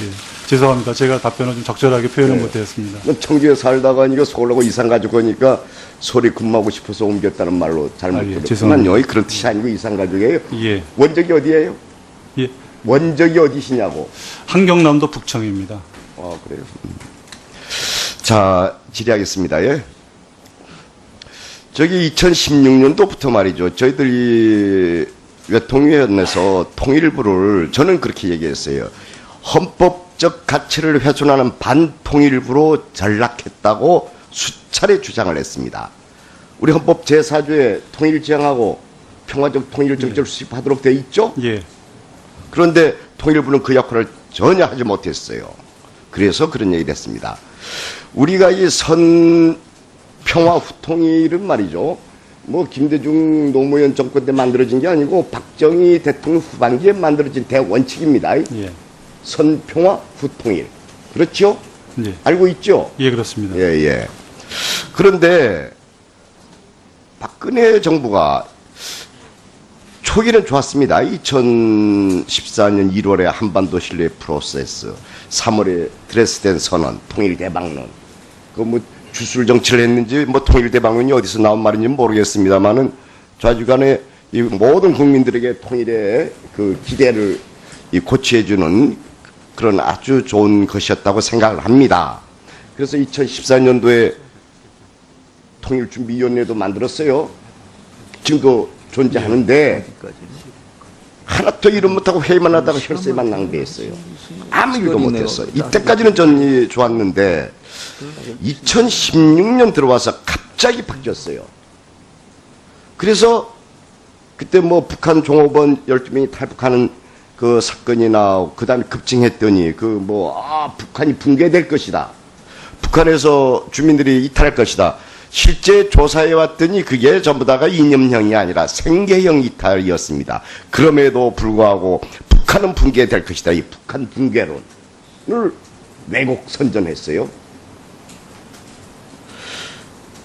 예, 죄송합니다. 제가 답변을 좀 적절하게 표현을 못했습니다. 청주에 살다가 이거 서울하고 이산가족 하니까 서울에 근무하고 싶어서 옮겼다는 말로 잘못 예, 들었구만요. 죄송합니다. 그런 뜻이 아니고 이산가족이에요. 예. 원적이 어디예요? 예, 원적이 어디시냐고. 한경남도 북청입니다. 그래요. 자, 질의하겠습니다. 예. 저기 2016년도부터 말이죠. 저희들이 외통위원회에서 통일부를 저는 그렇게 얘기했어요. 헌법적 가치를 훼손하는 반통일부로 전락했다고 수차례 주장을 했습니다. 우리 헌법 제4조에 통일 지향하고 평화적 통일 정책을 수립하도록 되어 있죠? 예. 그런데 통일부는 그 역할을 전혀 하지 못했어요. 그래서 그런 얘기를 했습니다. 우리가 이 평화 후통일은 말이죠. 뭐 김대중 노무현 정권 때 만들어진 게 아니고 박정희 대통령 후반기에 만들어진 대원칙입니다. 예. 선평화 후통일. 그렇죠? 예. 알고 있죠? 예, 그렇습니다. 예, 예. 그런데 박근혜 정부가 초기는 좋았습니다. 2014년 1월에 한반도 신뢰 프로세스, 3월에 드레스덴 선언, 통일 대방론. 그 뭐 주술 정치를 했는지 뭐 통일 대방론이 어디서 나온 말인지 모르겠습니다만은 좌주간에 이 모든 국민들에게 통일의 그 기대를 고취해주는 그런 아주 좋은 것이었다고 생각을 합니다. 그래서 2014년도에 통일준비위원회도 만들었어요. 지금도 존재하는데 하나도 일은 못하고 회의만 하다가 혈세만 낭비했어요. 아무 일도 못했어. 이때까지는 전 좋았는데 2016년 들어와서 갑자기 바뀌었어요. 그래서 그때 뭐 북한 종업원 12명이 탈북하는 그 사건이 나오고 그 다음에 급증했더니 북한이 붕괴될 것이다. 북한에서 주민들이 이탈할 것이다. 실제 조사해 왔더니 그게 전부 다가 이념형이 아니라 생계형 이탈이었습니다. 그럼에도 불구하고 북한은 붕괴될 것이다. 이 북한 붕괴론을 왜곡 선전했어요.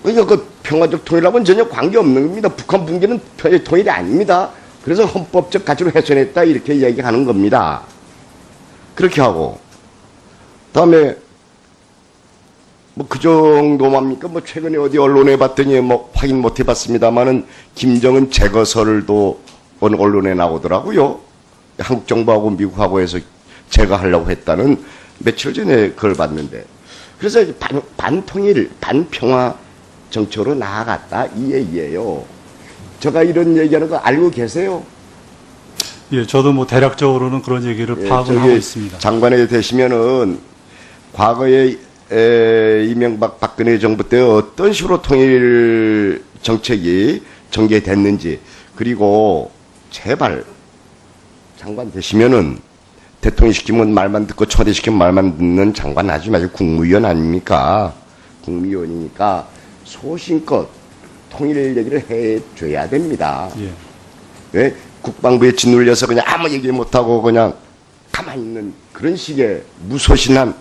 그러니까 그 평화적 통일하고는 전혀 관계없는 겁니다. 북한 붕괴는 평화적 통일이 아닙니다. 그래서 헌법적 가치로 훼손했다 이렇게 얘기하는 겁니다. 그렇게 하고 다음에 뭐 그 정도만입니까? 뭐 최근에 어디 언론에 봤더니 뭐 확인 못 해봤습니다만은 김정은 제거설도 어느 언론에 나오더라고요. 한국 정부하고 미국하고 해서 제거하려고 했다는 며칠 전에 그걸 봤는데 그래서 반통일 반평화 정책으로 나아갔다 이 얘기예요. 제가 이런 얘기하는 거 알고 계세요? 예, 저도 뭐 대략적으로는 그런 얘기를 파악을 하고 있습니다. 장관에 되시면은 과거에 이명박 박근혜 정부 때 어떤 식으로 통일 정책이 전개됐는지 그리고 제발 장관 되시면은 대통령 시키면 말만 듣고 초대시키면 말만 듣는 장관 하지 마시고 국무위원 아닙니까? 국무위원이니까 소신껏 통일 얘기를 해줘야 됩니다. 예. 왜 국방부에 짓눌려서 그냥 아무 얘기 못하고 그냥 가만히 있는 그런 식의 무소신한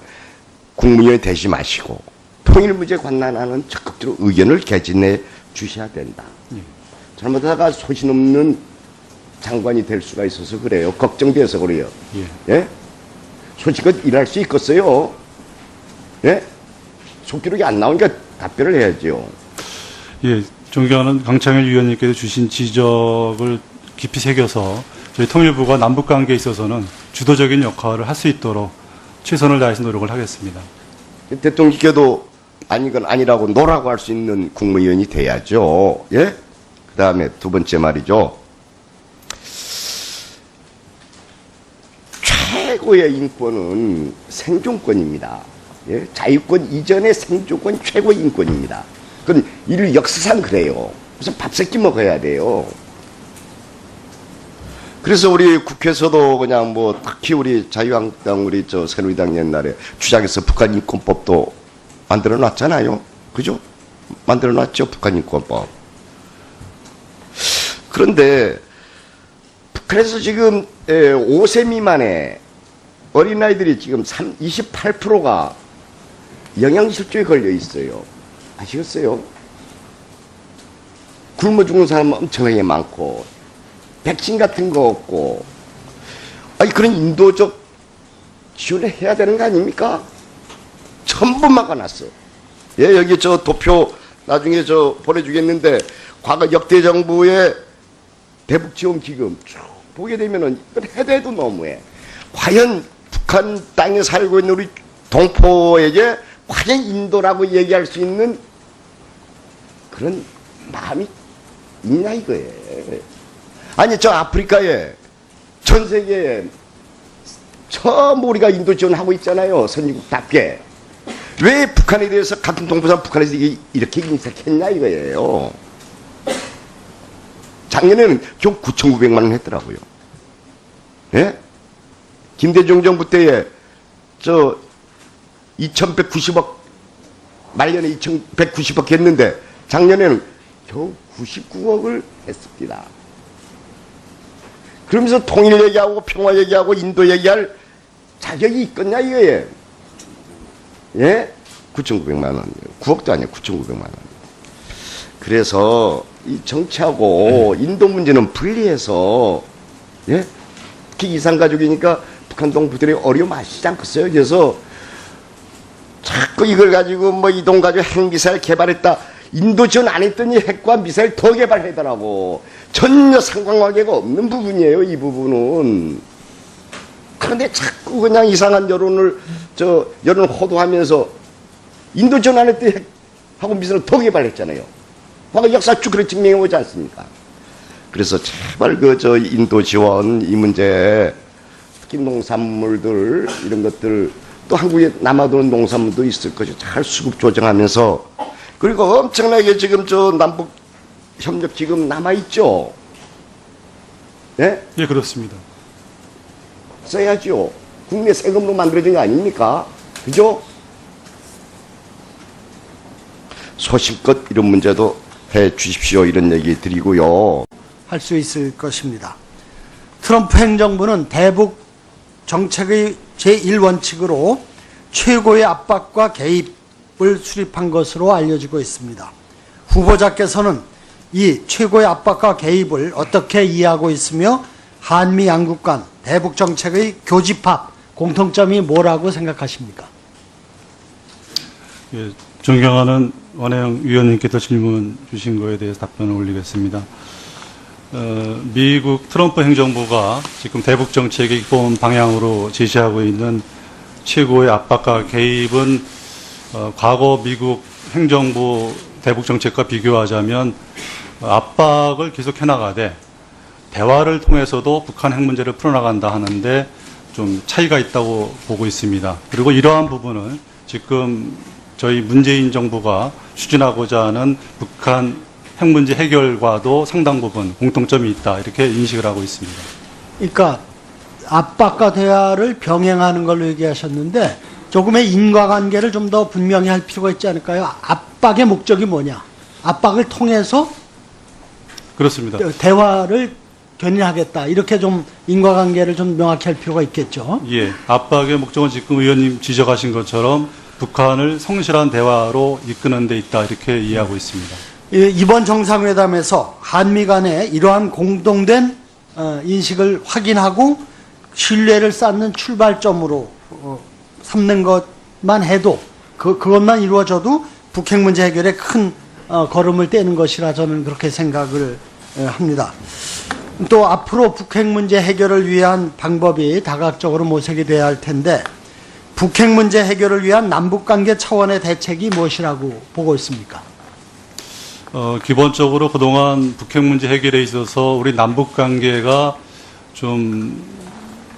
국무위원이 되지 마시고 통일 문제 관련하는 적극적으로 의견을 개진해 주셔야 된다. 잘못하다가 소신 없는 장관이 될 수가 있어서 그래요. 걱정돼서 그래요. 예? 소신껏 일할 수 있겠어요? 예? 속기록이 안 나오니까 답변을 해야죠. 예, 존경하는 강창일 위원님께서 주신 지적을 깊이 새겨서 저희 통일부가 남북관계에 있어서는 주도적인 역할을 할 수 있도록 최선을 다해서 노력을 하겠습니다. 대통령께도 아니건 아니라고 노라고 할 수 있는 국무위원이 돼야죠. 예? 그 다음에 두 번째 말이죠. 최고의 인권은 생존권입니다. 예? 자유권 이전의 생존권 최고의 인권입니다. 그건 인류 역사상 그래요. 그래서 밥 세 끼 먹어야 돼요. 그래서 우리 국회에서도 그냥 뭐 특히 우리 자유한국당 우리 새누리당 옛날에 주장해서 북한 인권법도 만들어 놨잖아요. 그죠? 만들어 놨죠. 북한 인권법. 그런데 북한에서 지금 5세 미만의 어린아이들이 지금 28%가 영양실조에 걸려 있어요. 아시겠어요? 굶어 죽는 사람 엄청나게 많고 백신 같은 거 없고 아니 그런 인도적 지원을 해야 되는 거 아닙니까? 전부 막아놨어. 예, 여기 저 도표 나중에 저 보내주겠는데 과거 역대 정부의 대북지원기금 쭉 보게 되면은 이건 해도 너무해. 과연 북한 땅에 살고 있는 우리 동포에게 과연 인도라고 얘기할 수 있는 그런 마음이 있냐 이거예요. 아니 저 아프리카에 전 세계에 전부 우리가 인도 지원하고 있잖아요. 선진국답게. 왜 북한에 대해서 같은 동포산 북한에서 이렇게 인색했냐 이거예요. 작년에는 총 9,900만 원 했더라고요. 예? 김대중 정부 때에 저 2,190억 말년에 2,190억 했는데 작년에는 겨우 99억을 했습니다. 그러면서 통일 얘기하고 평화 얘기하고 인도 얘기할 자격이 있겠냐 이거예요. 예? 9,900만 원. 9억도 아니에요. 9,900만 원. 그래서 이 정치하고 인도 문제는 분리해서 예? 특히 이산가족이니까 북한 동포들이 어려움하시지 않겠어요? 그래서 자꾸 이걸 가지고 뭐 이동 가지고 핵미사일 개발했다. 인도 지원 안 했더니 핵과 미사일 더 개발하더라고. 전혀 상관관계가 없는 부분이에요. 이 부분은. 그런데 자꾸 그냥 이상한 여론을 여론을 호도하면서 인도 지원 안 했더니 핵하고 미사일 더 개발했잖아요. 과거 역사 쭉 그렇게 증명해 오지 않습니까? 그래서 제발 인도 지원 이 문제 특히 농산물들 이런 것들 또 한국에 남아도는 농산물도 있을 것이 잘 수급 조정하면서 그리고 엄청나게 지금 남북 협력 지금 남아있죠? 예? 예, 그렇습니다. 써야죠. 국내 세금으로 만들어진 거 아닙니까? 그죠? 소신껏 이런 문제도 해 주십시오. 이런 얘기 드리고요. 할 수 있을 것입니다. 트럼프 행정부는 대북 정책의 제1원칙으로 최고의 압박과 개입을 수립한 것으로 알려지고 있습니다. 후보자께서는 이 최고의 압박과 개입을 어떻게 이해하고 있으며 한미 양국 간 대북 정책의 교집합, 공통점이 뭐라고 생각하십니까? 예, 존경하는 원혜영 위원님께서 질문 주신 거에 대해서 답변을 올리겠습니다. 미국 트럼프 행정부가 지금 대북 정책의 기본 방향으로 제시하고 있는 최고의 압박과 개입은 과거 미국 행정부 대북 정책과 비교하자면 압박을 계속해 나가되 대화를 통해서도 북한 핵 문제를 풀어나간다 하는데 좀 차이가 있다고 보고 있습니다. 그리고 이러한 부분을 지금 저희 문재인 정부가 추진하고자 하는 북한 핵 문제 해결과도 상당 부분 공통점이 있다 이렇게 인식을 하고 있습니다. 그러니까 압박과 대화를 병행하는 걸로 얘기하셨는데 조금의 인과관계를 좀 더 분명히 할 필요가 있지 않을까요? 압박의 목적이 뭐냐? 압박을 통해서 그렇습니다. 대화를 견인하겠다. 이렇게 좀 인과관계를 좀 명확히 할 필요가 있겠죠. 예, 압박의 목적은 지금 의원님 지적하신 것처럼 북한을 성실한 대화로 이끄는 데 있다 이렇게 이해하고 있습니다. 이번 정상회담에서 한미 간에 이러한 공동된 인식을 확인하고 신뢰를 쌓는 출발점으로 삼는 것만 해도 그것만 이루어져도 북핵 문제 해결에 큰 걸음을 떼는 것이라 저는 그렇게 생각을 합니다. 또 앞으로 북핵 문제 해결을 위한 방법이 다각적으로 모색이 돼야 할 텐데 북핵 문제 해결을 위한 남북관계 차원의 대책이 무엇이라고 보고 있습니까? 기본적으로 그동안 북핵 문제 해결에 있어서 우리 남북관계가 좀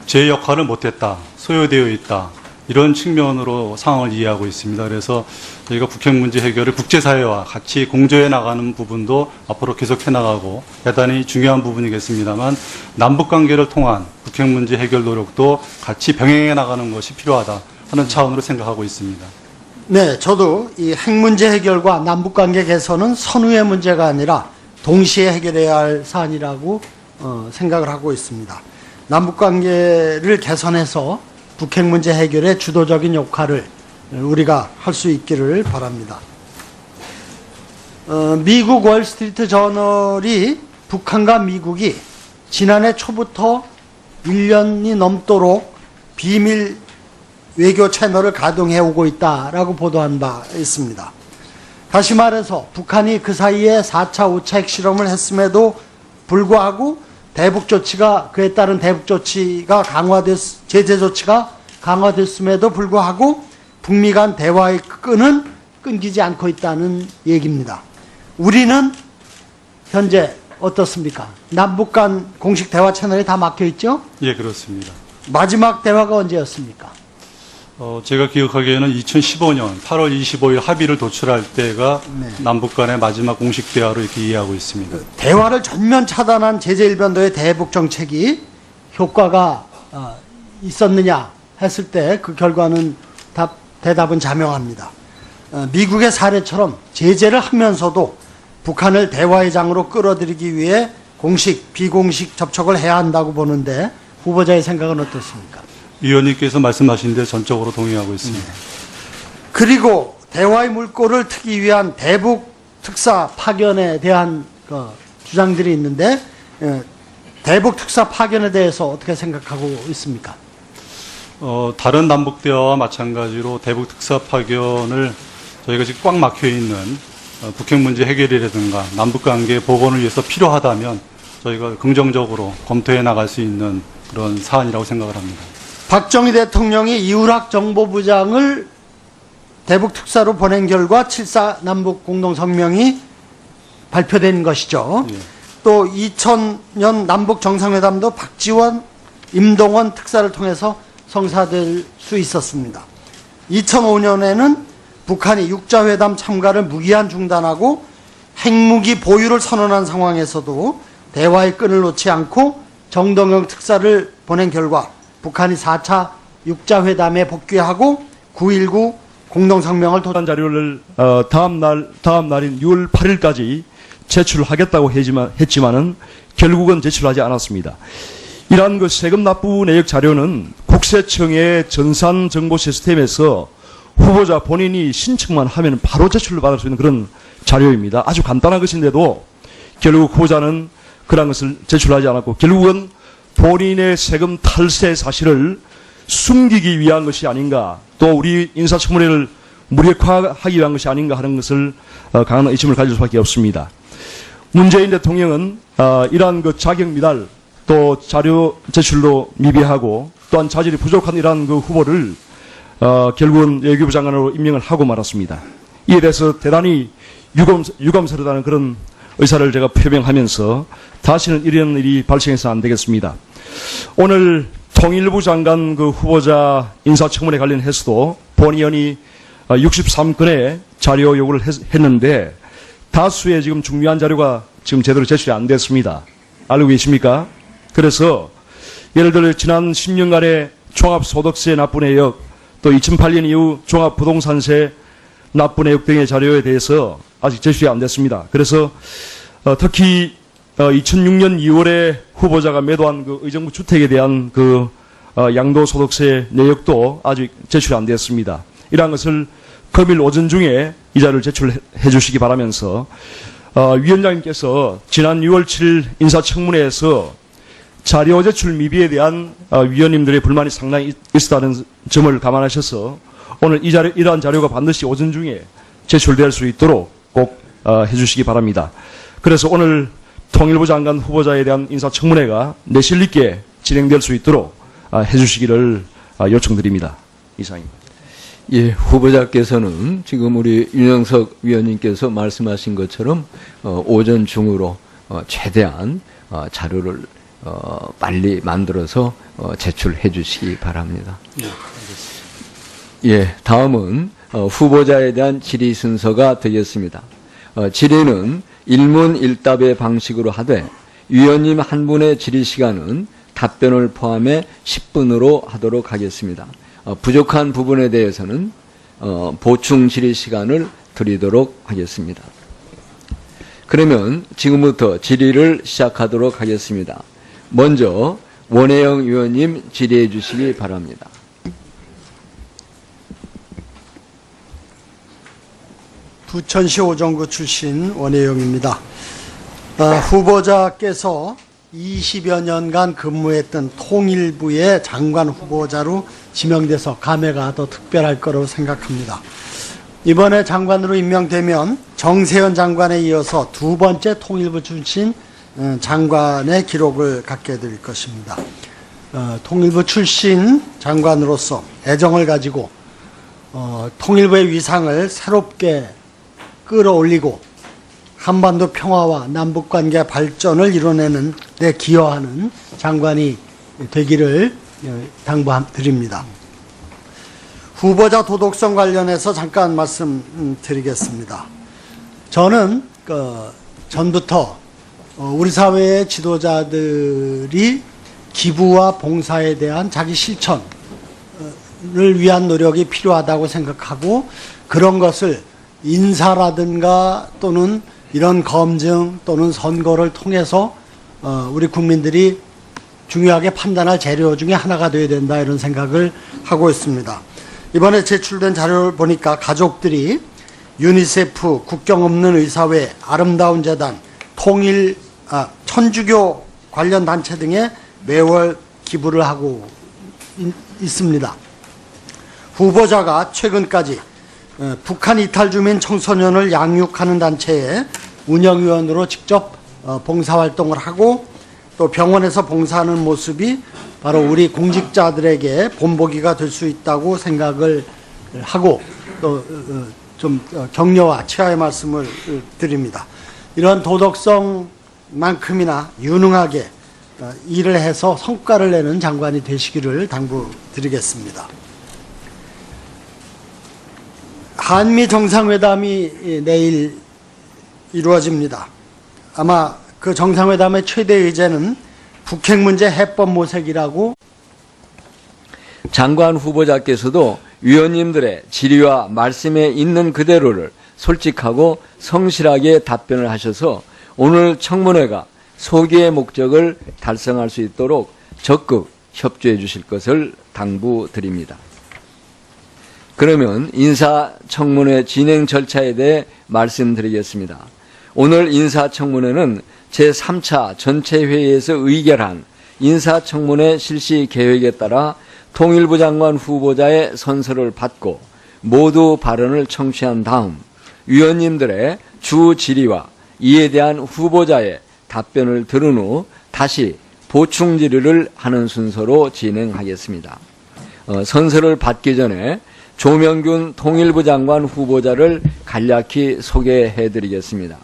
제 역할을 못했다, 소요되어 있다 이런 측면으로 상황을 이해하고 있습니다. 그래서 저희가 북핵 문제 해결을 국제사회와 같이 공조해 나가는 부분도 앞으로 계속해 나가고 대단히 중요한 부분이겠습니다만 남북관계를 통한 북핵 문제 해결 노력도 같이 병행해 나가는 것이 필요하다 하는 차원으로 생각하고 있습니다. 네, 저도 이 핵 문제 해결과 남북관계 개선은 선후의 문제가 아니라 동시에 해결해야 할 사안이라고 생각을 하고 있습니다. 남북관계를 개선해서 북핵 문제 해결에 주도적인 역할을 우리가 할 수 있기를 바랍니다. 미국 월스트리트 저널이 북한과 미국이 지난해 초부터 1년이 넘도록 비밀 외교 채널을 가동해 오고 있다라고 보도한 바 있습니다. 다시 말해서 북한이 그 사이에 4차, 5차 핵실험을 했음에도 불구하고 대북 조치가 그에 따른 대북 조치가 제재 조치가 강화됐음에도 불구하고 북미 간 대화의 끈은 끊기지 않고 있다는 얘기입니다. 우리는 현재 어떻습니까? 남북 간 공식 대화 채널이 다 막혀 있죠? 예, 그렇습니다. 마지막 대화가 언제였습니까? 제가 기억하기에는 2015년 8월 25일 합의를 도출할 때가 네. 남북 간의 마지막 공식 대화로 이렇게 이해하고 있습니다. 대화를 전면 차단한 제재 일변도의 대북 정책이 효과가 있었느냐 했을 때 그 결과는 대답은 자명합니다. 미국의 사례처럼 제재를 하면서도 북한을 대화의 장으로 끌어들이기 위해 공식, 비공식 접촉을 해야 한다고 보는데 후보자의 생각은 어떻습니까? 위원님께서 말씀하신 데 전적으로 동의하고 있습니다. 그리고 대화의 물꼬를 트기 위한 대북 특사 파견에 대한 주장들이 있는데 대북 특사 파견에 대해서 어떻게 생각하고 있습니까? 다른 남북 대화와 마찬가지로 대북 특사 파견을 저희가 지금 꽉 막혀 있는 북핵 문제 해결이라든가 남북 관계 복원을 위해서 필요하다면 저희가 긍정적으로 검토해 나갈 수 있는 그런 사안이라고 생각을 합니다. 박정희 대통령이 이우락 정보부장을 대북 특사로 보낸 결과 7.4 남북 공동성명이 발표된 것이죠. 예. 또 2000년 남북 정상회담도 박지원, 임동원 특사를 통해서 성사될 수 있었습니다. 2005년에는 북한이 육자회담 참가를 무기한 중단하고 핵무기 보유를 선언한 상황에서도 대화의 끈을 놓지 않고 정동영 특사를 보낸 결과 북한이 4차 육자회담에 복귀하고 9.19 공동성명을 한 자료를 다음 날인 6월 8일까지 제출하겠다고 했지만은 결국은 제출하지 않았습니다. 이러한 그 세금 납부 내역 자료는 국세청의 전산 정보 시스템에서 후보자 본인이 신청만 하면 바로 제출을 받을 수 있는 그런 자료입니다. 아주 간단한 것인데도 결국 후보자는 그런 것을 제출하지 않았고 결국은 본인의 세금 탈세 사실을 숨기기 위한 것이 아닌가, 또 우리 인사청문회를 무력화하기 위한 것이 아닌가 하는 것을 강한 의심을 가질 수밖에 없습니다. 문재인 대통령은 이러한 그 자격 미달, 또 자료 제출도 미비하고 또한 자질이 부족한 이러한 그 후보를 결국은 외교부 장관으로 임명을 하고 말았습니다. 이에 대해서 대단히 유감스럽다는 그런 의사를 제가 표명하면서 다시는 이런 일이 발생해서는 안 되겠습니다. 오늘 통일부 장관 그 후보자 인사청문회 관련해서도 본의원이 63건의 자료 요구를 했는데 다수의 지금 중요한 자료가 지금 제대로 제출이 안 됐습니다. 알고 계십니까? 그래서 예를 들어 지난 10년간의 종합소득세 납부 내역, 또 2008년 이후 종합부동산세 납부 내역 등의 자료에 대해서 아직 제출이 안 됐습니다. 그래서 특히 2006년 2월에 후보자가 매도한 그 의정부 주택에 대한 그 양도소득세 내역도 아직 제출이 안 됐습니다. 이러한 것을 금일 오전 중에 이 자료를 제출해 주시기 바라면서 위원장님께서 지난 6월 7일 인사청문회에서 자료 제출 미비에 대한 위원님들의 불만이 상당히 있었다는 점을 감안하셔서 오늘 이러한 자료가 반드시 오전 중에 제출될 수 있도록 꼭 해주시기 바랍니다. 그래서 오늘 통일부 장관 후보자에 대한 인사청문회가 내실 있게 진행될 수 있도록 해주시기를 요청드립니다. 이상입니다. 예, 후보자께서는 지금 우리 윤영석 위원님께서 말씀하신 것처럼 오전 중으로 최대한 자료를 빨리 만들어서 제출해 주시기 바랍니다. 예, 알겠습니다. 예, 다음은 후보자에 대한 질의 순서가 되겠습니다. 질의는 일문일답의 방식으로 하되 위원님 한 분의 질의 시간은 답변을 포함해 10분으로 하도록 하겠습니다. 부족한 부분에 대해서는 보충 질의 시간을 드리도록 하겠습니다. 그러면 지금부터 질의를 시작하도록 하겠습니다. 먼저 원혜영 의원님 질의해 주시기 바랍니다. 부천시 오정구 출신 원혜영입니다. 후보자께서 20여 년간 근무했던 통일부의 장관 후보자로 지명돼서 감회가 더 특별할 거라고 생각합니다. 이번에 장관으로 임명되면 정세현 장관에 이어서 두 번째 통일부 출신 장관의 기록을 갖게 될 것입니다. 통일부 출신 장관으로서 애정을 가지고 통일부의 위상을 새롭게 끌어올리고 한반도 평화와 남북관계 발전을 이뤄내는 데 기여하는 장관이 되기를 당부드립니다. 후보자 도덕성 관련해서 잠깐 말씀드리겠습니다. 저는 전부터 우리 사회의 지도자들이 기부와 봉사에 대한 자기 실천을 위한 노력이 필요하다고 생각하고, 그런 것을 인사라든가 또는 이런 검증 또는 선거를 통해서 우리 국민들이 중요하게 판단할 재료 중에 하나가 되어야 된다, 이런 생각을 하고 있습니다. 이번에 제출된 자료를 보니까 가족들이 유니세프, 국경 없는 의사회, 아름다운 재단, 천주교 관련 단체 등에 매월 기부를 하고 있습니다. 후보자가 최근까지 북한 이탈 주민 청소년을 양육하는 단체의 운영위원으로 직접 봉사활동을 하고, 또 병원에서 봉사하는 모습이 바로 우리 공직자들에게 본보기가 될 수 있다고 생각을 하고, 또 좀 격려와 치하의 말씀을 드립니다. 이런 도덕성만큼이나 유능하게 일을 해서 성과를 내는 장관이 되시기를 당부드리겠습니다. 한미 정상회담이 내일 이루어집니다. 아마 그 정상회담의 최대 의제는 북핵 문제 해법 모색이라고. 장관 후보자께서도 위원님들의 질의와 말씀에 있는 그대로를 솔직하고 성실하게 답변을 하셔서 오늘 청문회가 소기의 목적을 달성할 수 있도록 적극 협조해 주실 것을 당부드립니다. 그러면 인사청문회 진행 절차에 대해 말씀드리겠습니다. 오늘 인사청문회는 제3차 전체회의에서 의결한 인사청문회 실시 계획에 따라 통일부 장관 후보자의 선서를 받고 모두 발언을 청취한 다음 위원님들의 주 질의와 이에 대한 후보자의 답변을 들은 후 다시 보충 질의를 하는 순서로 진행하겠습니다. 선서를 받기 전에 조명균 통일부 장관 후보자를 간략히 소개해 드리겠습니다.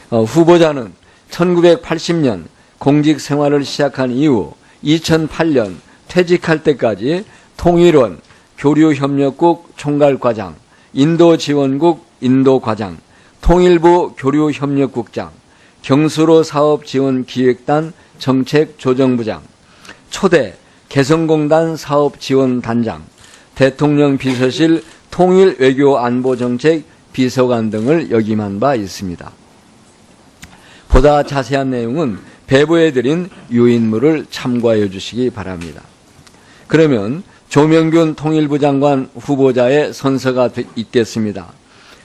후보자는 1980년 공직 생활을 시작한 이후 2008년 퇴직할 때까지 통일원 교류협력국 총괄과장, 인도지원국 인도과장, 통일부 교류협력국장, 경수로 사업지원기획단 정책조정부장, 초대 개성공단 사업지원단장, 대통령 비서실 통일외교안보정책 비서관 등을 역임한 바 있습니다. 보다 자세한 내용은 배부해드린 유인물을 참고해 주시기 바랍니다. 그러면 조명균 통일부 장관 후보자의 선서가 있겠습니다.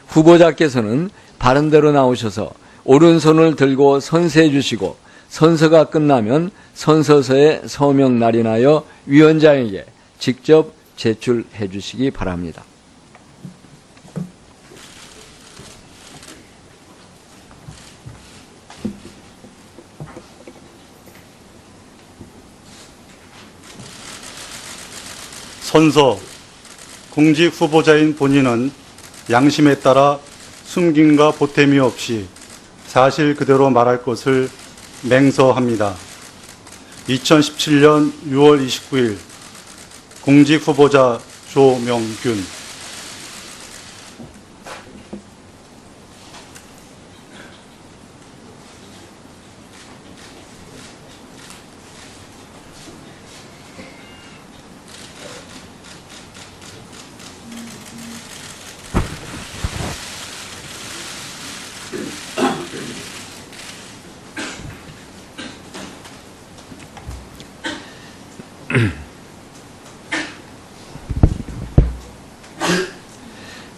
후보자께서는 바른대로 나오셔서 오른손을 들고 선서해 주시고, 선서가 끝나면 선서서에 서명 날인하여 위원장에게 직접 제출해 주시기 바랍니다. 선서, 공직 후보자인 본인은 양심에 따라 숨김과 보탬이 없이 사실 그대로 말할 것을 맹서합니다. 2017년 6월 29일 공직 후보자 조명균.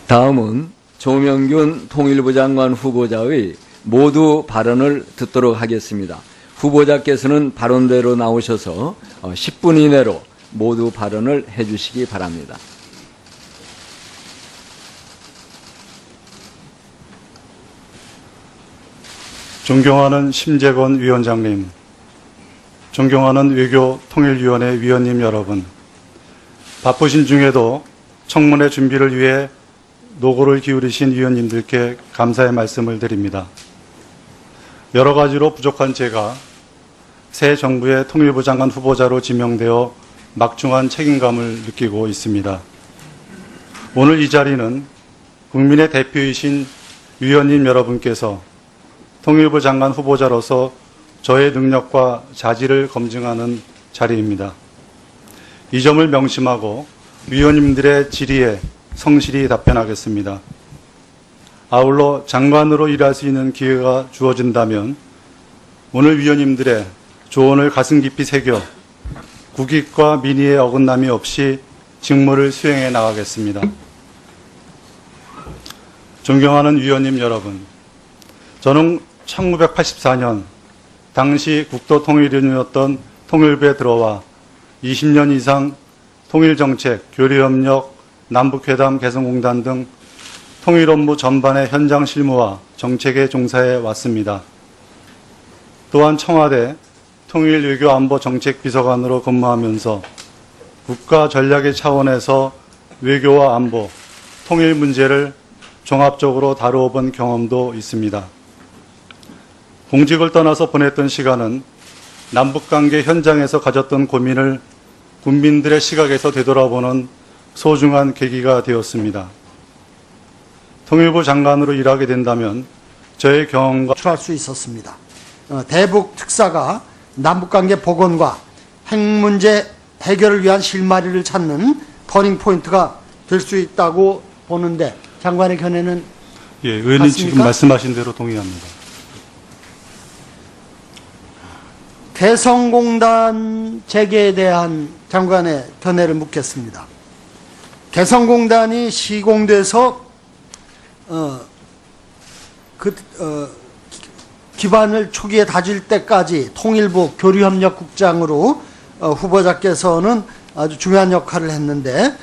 다음은 조명균 통일부 장관 후보자의 모두 발언을 듣도록 하겠습니다. 후보자께서는 발언대로 나오셔서 10분 이내로 모두 발언을 해주시기 바랍니다. 존경하는 심재건 위원장님, 존경하는 외교통일위원회 위원님 여러분, 바쁘신 중에도 청문회 준비를 위해 노고를 기울이신 위원님들께 감사의 말씀을 드립니다. 여러 가지로 부족한 제가 새 정부의 통일부 장관 후보자로 지명되어 막중한 책임감을 느끼고 있습니다. 오늘 이 자리는 국민의 대표이신 위원님 여러분께서 통일부 장관 후보자로서 저의 능력과 자질을 검증하는 자리입니다. 이 점을 명심하고 위원님들의 질의에 성실히 답변하겠습니다. 아울러 장관으로 일할 수 있는 기회가 주어진다면 오늘 위원님들의 조언을 가슴 깊이 새겨 국익과 민의에 어긋남이 없이 직무를 수행해 나가겠습니다. 존경하는 위원님 여러분, 저는 1984년 당시 국토통일위원이었던 통일부에 들어와 20년 이상 통일정책, 교류협력, 남북회담 개성공단 등 통일 업무 전반의 현장 실무와 정책에 종사해 왔습니다. 또한 청와대 통일외교안보정책비서관으로 근무하면서 국가 전략의 차원에서 외교와 안보, 통일 문제를 종합적으로 다루어 본 경험도 있습니다. 공직을 떠나서 보냈던 시간은 남북관계 현장에서 가졌던 고민을 국민들의 시각에서 되돌아보는 소중한 계기가 되었습니다. 통일부 장관으로 일하게 된다면 저의 경험과 추할 수 있었습니다. 대북 특사가 남북관계 복원과 핵 문제 해결을 위한 실마리를 찾는 터닝 포인트가 될 수 있다고 보는데 장관의 견해는 예, 의원님 맞습니까? 지금 말씀하신 대로 동의합니다. 개성공단 재개에 대한 장관의 견해를 묻겠습니다. 개성공단이 시공돼서 기반을 초기에 다질 때까지 통일부 교류협력국장으로 후보자께서는 아주 중요한 역할을 했는데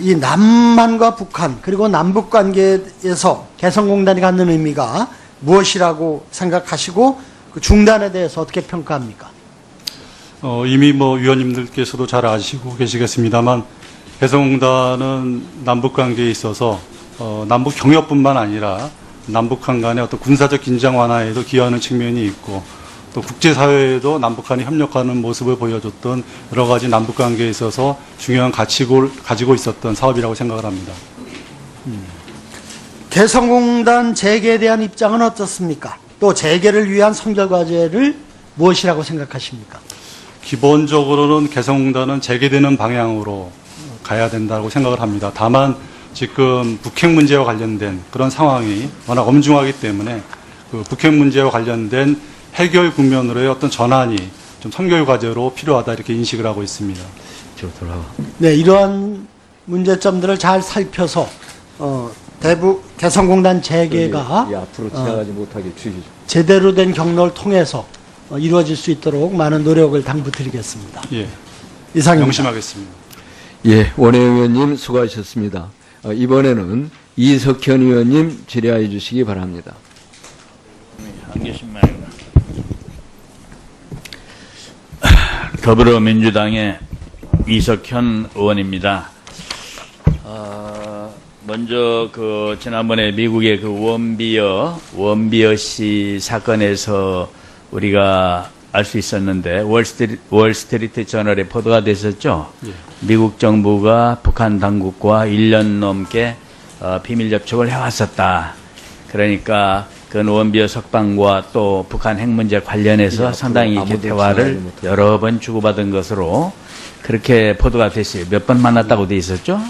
이 남한과 북한 그리고 남북관계에서 개성공단이 갖는 의미가 무엇이라고 생각하시고 그 중단에 대해서 어떻게 평가합니까? 이미 위원님들께서도 잘 아시고 계시겠습니다만 개성공단은 남북관계에 있어서 남북 경협뿐만 아니라 남북한 간의 어떤 군사적 긴장 완화에도 기여하는 측면이 있고 또 국제사회에도 남북한이 협력하는 모습을 보여줬던 여러 가지 남북관계에 있어서 중요한 가치를 가지고 있었던 사업이라고 생각을 합니다. 개성공단 재개에 대한 입장은 어떻습니까? 또 재개를 위한 선결과제를 무엇이라고 생각하십니까? 기본적으로는 개성공단은 재개되는 방향으로 가야 된다고 생각을 합니다. 다만 지금 북핵 문제와 관련된 그런 상황이 워낙 엄중하기 때문에 그 북핵 문제와 관련된 해결 국면으로의 어떤 전환이 좀 선결 과제로 필요하다 이렇게 인식을 하고 있습니다. 네, 이러한 문제점들을 잘 살펴서 대북 개성공단 재개가 앞으로 지나가지 못하게 주시죠. 제대로 된 경로를 통해서 이루어질 수 있도록 많은 노력을 당부드리겠습니다. 예, 이상입니다. 명심하겠습니다. 예, 원외 의원님 수고하셨습니다. 이번에는 이석현 의원님 질의하여 주시기 바랍니다. 안 계신 말고. 더불어민주당의 이석현 의원입니다. 먼저 지난번에 미국의 원비어 씨 사건에서 우리가 알 수 있었는데 월스트리트 저널에 보도가 됐었죠. 예. 미국 정부가 북한 당국과 1년 넘게 비밀 접촉을 해왔었다. 그러니까 그 원비어 석방과 또 북한 핵 문제 관련해서 상당히 이렇게 대화를 여러 번 주고받은 것으로 그렇게 보도가 됐어요. 몇 번 만났다고 돼 있었죠?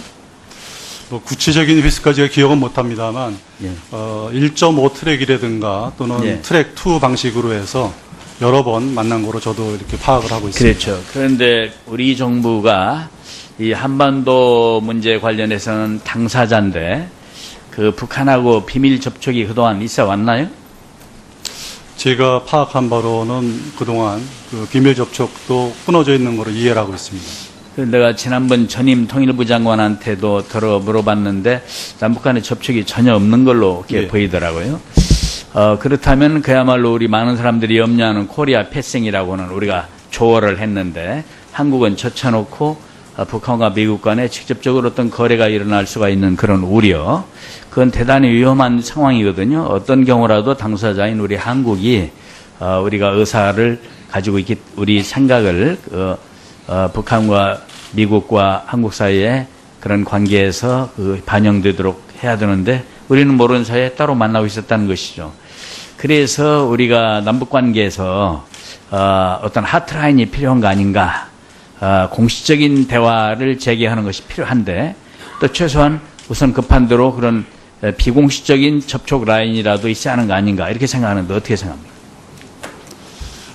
구체적인 횟수까지가 기억은 못합니다만 예. 1.5 트랙이라든가 또는 예. 트랙 2 방식으로 해서 여러 번 만난 거로 저도 이렇게 파악을 하고 있습니다. 그렇죠. 그런데 우리 정부가 이 한반도 문제 관련해서는 당사자인데 그 북한하고 비밀 접촉이 그동안 있어 왔나요? 제가 파악한 바로는 그동안 그 비밀 접촉도 끊어져 있는 거로 이해를 하고 있습니다. 내가 지난번 전임 통일부 장관한테도 물어봤는데 남북 간의 접촉이 전혀 없는 걸로 이렇게 예. 보이더라고요. 그렇다면 그야말로 우리 많은 사람들이 염려하는 코리아 패싱이라고는 우리가 조어를 했는데 한국은 젖혀놓고 북한과 미국 간에 직접적으로 어떤 거래가 일어날 수가 있는 그런 우려, 그건 대단히 위험한 상황이거든요. 어떤 경우라도 당사자인 우리 한국이 우리가 의사를 가지고 있기, 우리 생각을 북한과 미국과 한국 사이에 그런 관계에서 반영되도록 해야 되는데 우리는 모르는 사이에 따로 만나고 있었다는 것이죠. 그래서 우리가 남북관계에서 어떤 하트라인이 필요한 거 아닌가, 공식적인 대화를 재개하는 것이 필요한데 또 최소한 우선 급한 대로 그런 비공식적인 접촉 라인이라도 있어야 하는 거 아닌가 이렇게 생각하는데 어떻게 생각합니까?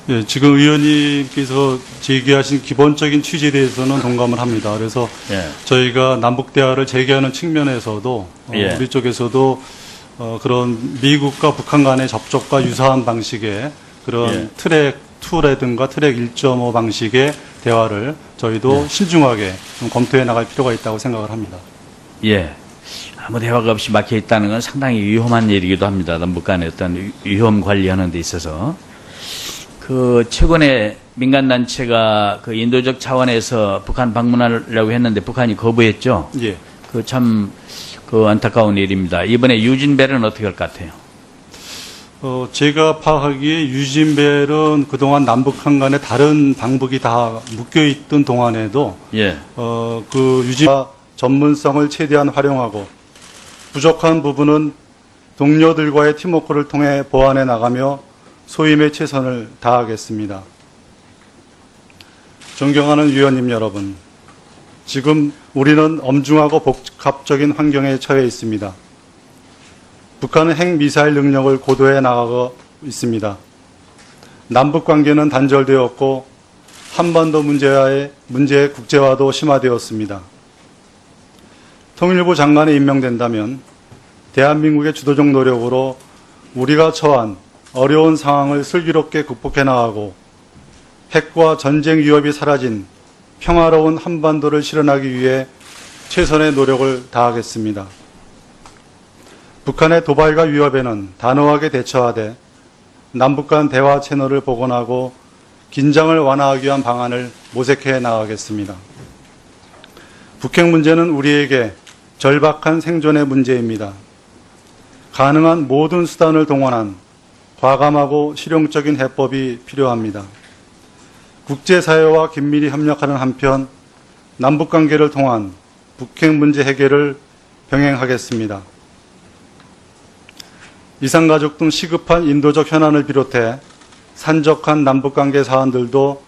예, 지금 의원님께서 제기하신 기본적인 취지에 대해서는 동감을 합니다. 그래서 예. 저희가 남북 대화를 재개하는 측면에서도 예. 우리 쪽에서도 그런 미국과 북한 간의 접촉과 유사한 방식의 그런 예. 트랙 2라든가 트랙 1.5 방식의 대화를 저희도 예. 신중하게 좀 검토해 나갈 필요가 있다고 생각을 합니다. 예. 아무 대화가 없이 막혀 있다는 건 상당히 위험한 일이기도 합니다. 남북 간의 어떤 위험 관리하는 데 있어서. 최근에 민간단체가 인도적 차원에서 북한 방문하려고 했는데 북한이 거부했죠? 예. 안타까운 일입니다. 이번에 유진벨은 어떻게 할 것 같아요? 제가 파악하기에 유진벨은 그동안 남북한 간에 다른 방북이 다 묶여있던 동안에도 예. 유진벨 전문성을 최대한 활용하고 부족한 부분은 동료들과의 팀워크를 통해 보완해 나가며 소임에 최선을 다하겠습니다. 존경하는 위원님 여러분, 지금 우리는 엄중하고 복합적인 환경에 처해 있습니다. 북한은 핵미사일 능력을 고도해 나가고 있습니다. 남북관계는 단절되었고 한반도 문제의 국제화도 심화되었습니다. 통일부 장관이 임명된다면 대한민국의 주도적 노력으로 우리가 처한 어려운 상황을 슬기롭게 극복해 나가고 핵과 전쟁 위협이 사라진 평화로운 한반도를 실현하기 위해 최선의 노력을 다하겠습니다. 북한의 도발과 위협에는 단호하게 대처하되 남북 간 대화 채널을 복원하고 긴장을 완화하기 위한 방안을 모색해 나가겠습니다. 북핵 문제는 우리에게 절박한 생존의 문제입니다. 가능한 모든 수단을 동원한 과감하고 실용적인 해법이 필요합니다. 국제사회와 긴밀히 협력하는 한편 남북관계를 통한 북핵 문제 해결을 병행하겠습니다. 이산가족 등 시급한 인도적 현안을 비롯해 산적한 남북관계 사안들도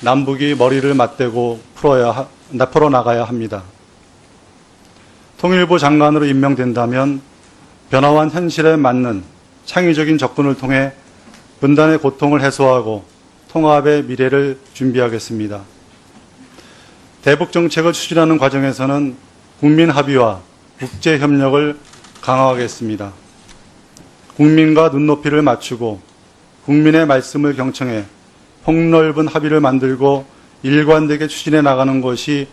남북이 머리를 맞대고 풀어나가야 합니다. 통일부 장관으로 임명된다면 변화한 현실에 맞는 창의적인 접근을 통해 분단의 고통을 해소하고 통합의 미래를 준비하겠습니다. 대북 정책을 추진하는 과정에서는 국민 합의와 국제 협력을 강화하겠습니다. 국민과 눈높이를 맞추고 국민의 말씀을 경청해 폭넓은 합의를 만들고 일관되게 추진해 나가는 것이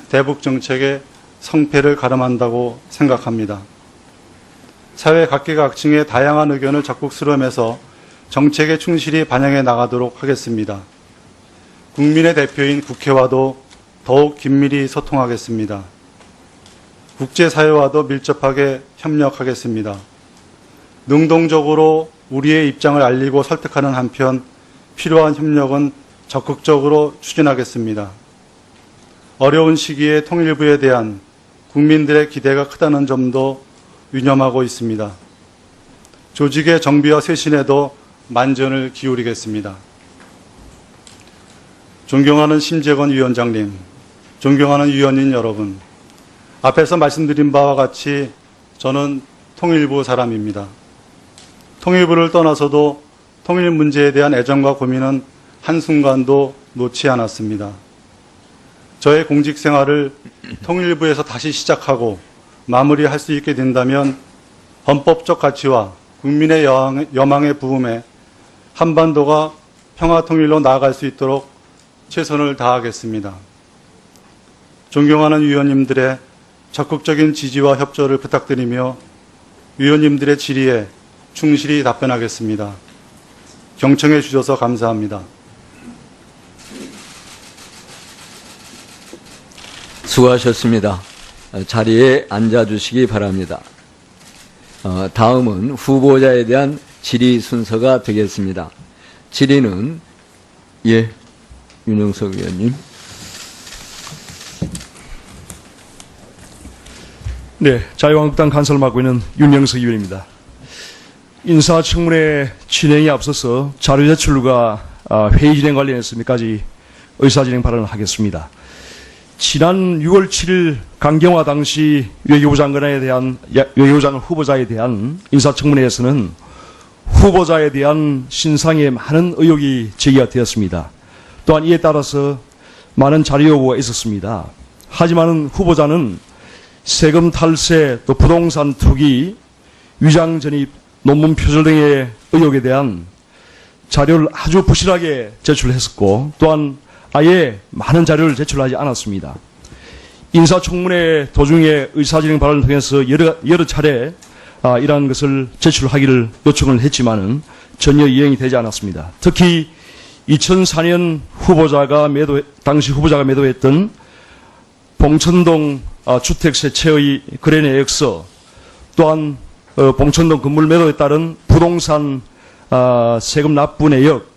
대북 정책의 성패를 가름한다고 생각합니다. 사회 각계각층의 다양한 의견을 적극 수렴해서 정책에 충실히 반영해 나가도록 하겠습니다. 국민의 대표인 국회와도 더욱 긴밀히 소통하겠습니다. 국제사회와도 밀접하게 협력하겠습니다. 능동적으로 우리의 입장을 알리고 설득하는 한편 필요한 협력은 적극적으로 추진하겠습니다. 어려운 시기에 통일부에 대한 국민들의 기대가 크다는 점도 유념하고 있습니다. 조직의 정비와 쇄신에도 만전을 기울이겠습니다. 존경하는 심재건 위원장님, 존경하는 위원님 여러분, 앞에서 말씀드린 바와 같이 저는 통일부 사람입니다. 통일부를 떠나서도 통일 문제에 대한 애정과 고민은 한순간도 놓지 않았습니다. 저의 공직 생활을 통일부에서 다시 시작하고 마무리할 수 있게 된다면 헌법적 가치와 국민의 여망에 부응해 한반도가 평화통일로 나아갈 수 있도록 최선을 다하겠습니다. 존경하는 위원님들의 적극적인 지지와 협조를 부탁드리며 위원님들의 질의에 충실히 답변하겠습니다. 경청해 주셔서 감사합니다. 수고하셨습니다. 자리에 앉아주시기 바랍니다. 다음은 후보자에 대한 질의 순서가 되겠습니다. 질의는 윤영석 의원님. 네, 자유한국당 간사를 맡고 있는 윤영석 의원입니다. 인사청문회 진행에 앞서서 자료 제출과 회의 진행 관련해서 몇 가지 의사진행 발언을 하겠습니다. 지난 6월 7일 강경화 당시 외교부 장관에 대한 외교부 장관 후보자에 대한 인사청문회에서는 후보자에 대한 신상에 많은 의혹이 제기가 되었습니다. 또한 이에 따라서 많은 자료 요구가 있었습니다. 하지만 후보자는 세금 탈세, 또 부동산 투기, 위장 전입, 논문 표절 등의 의혹에 대한 자료를 아주 부실하게 제출했었고, 또한 아예 많은 자료를 제출하지 않았습니다. 인사청문회 도중에 의사진행 발언을 통해서 여러 차례 이러한 것을 제출하기를 요청을 했지만은 전혀 이행이 되지 않았습니다. 특히 2004년 당시 후보자가 매도했던 봉천동 주택세 채의 거래 내역서, 또한 봉천동 건물 매도에 따른 부동산 세금 납부 내역,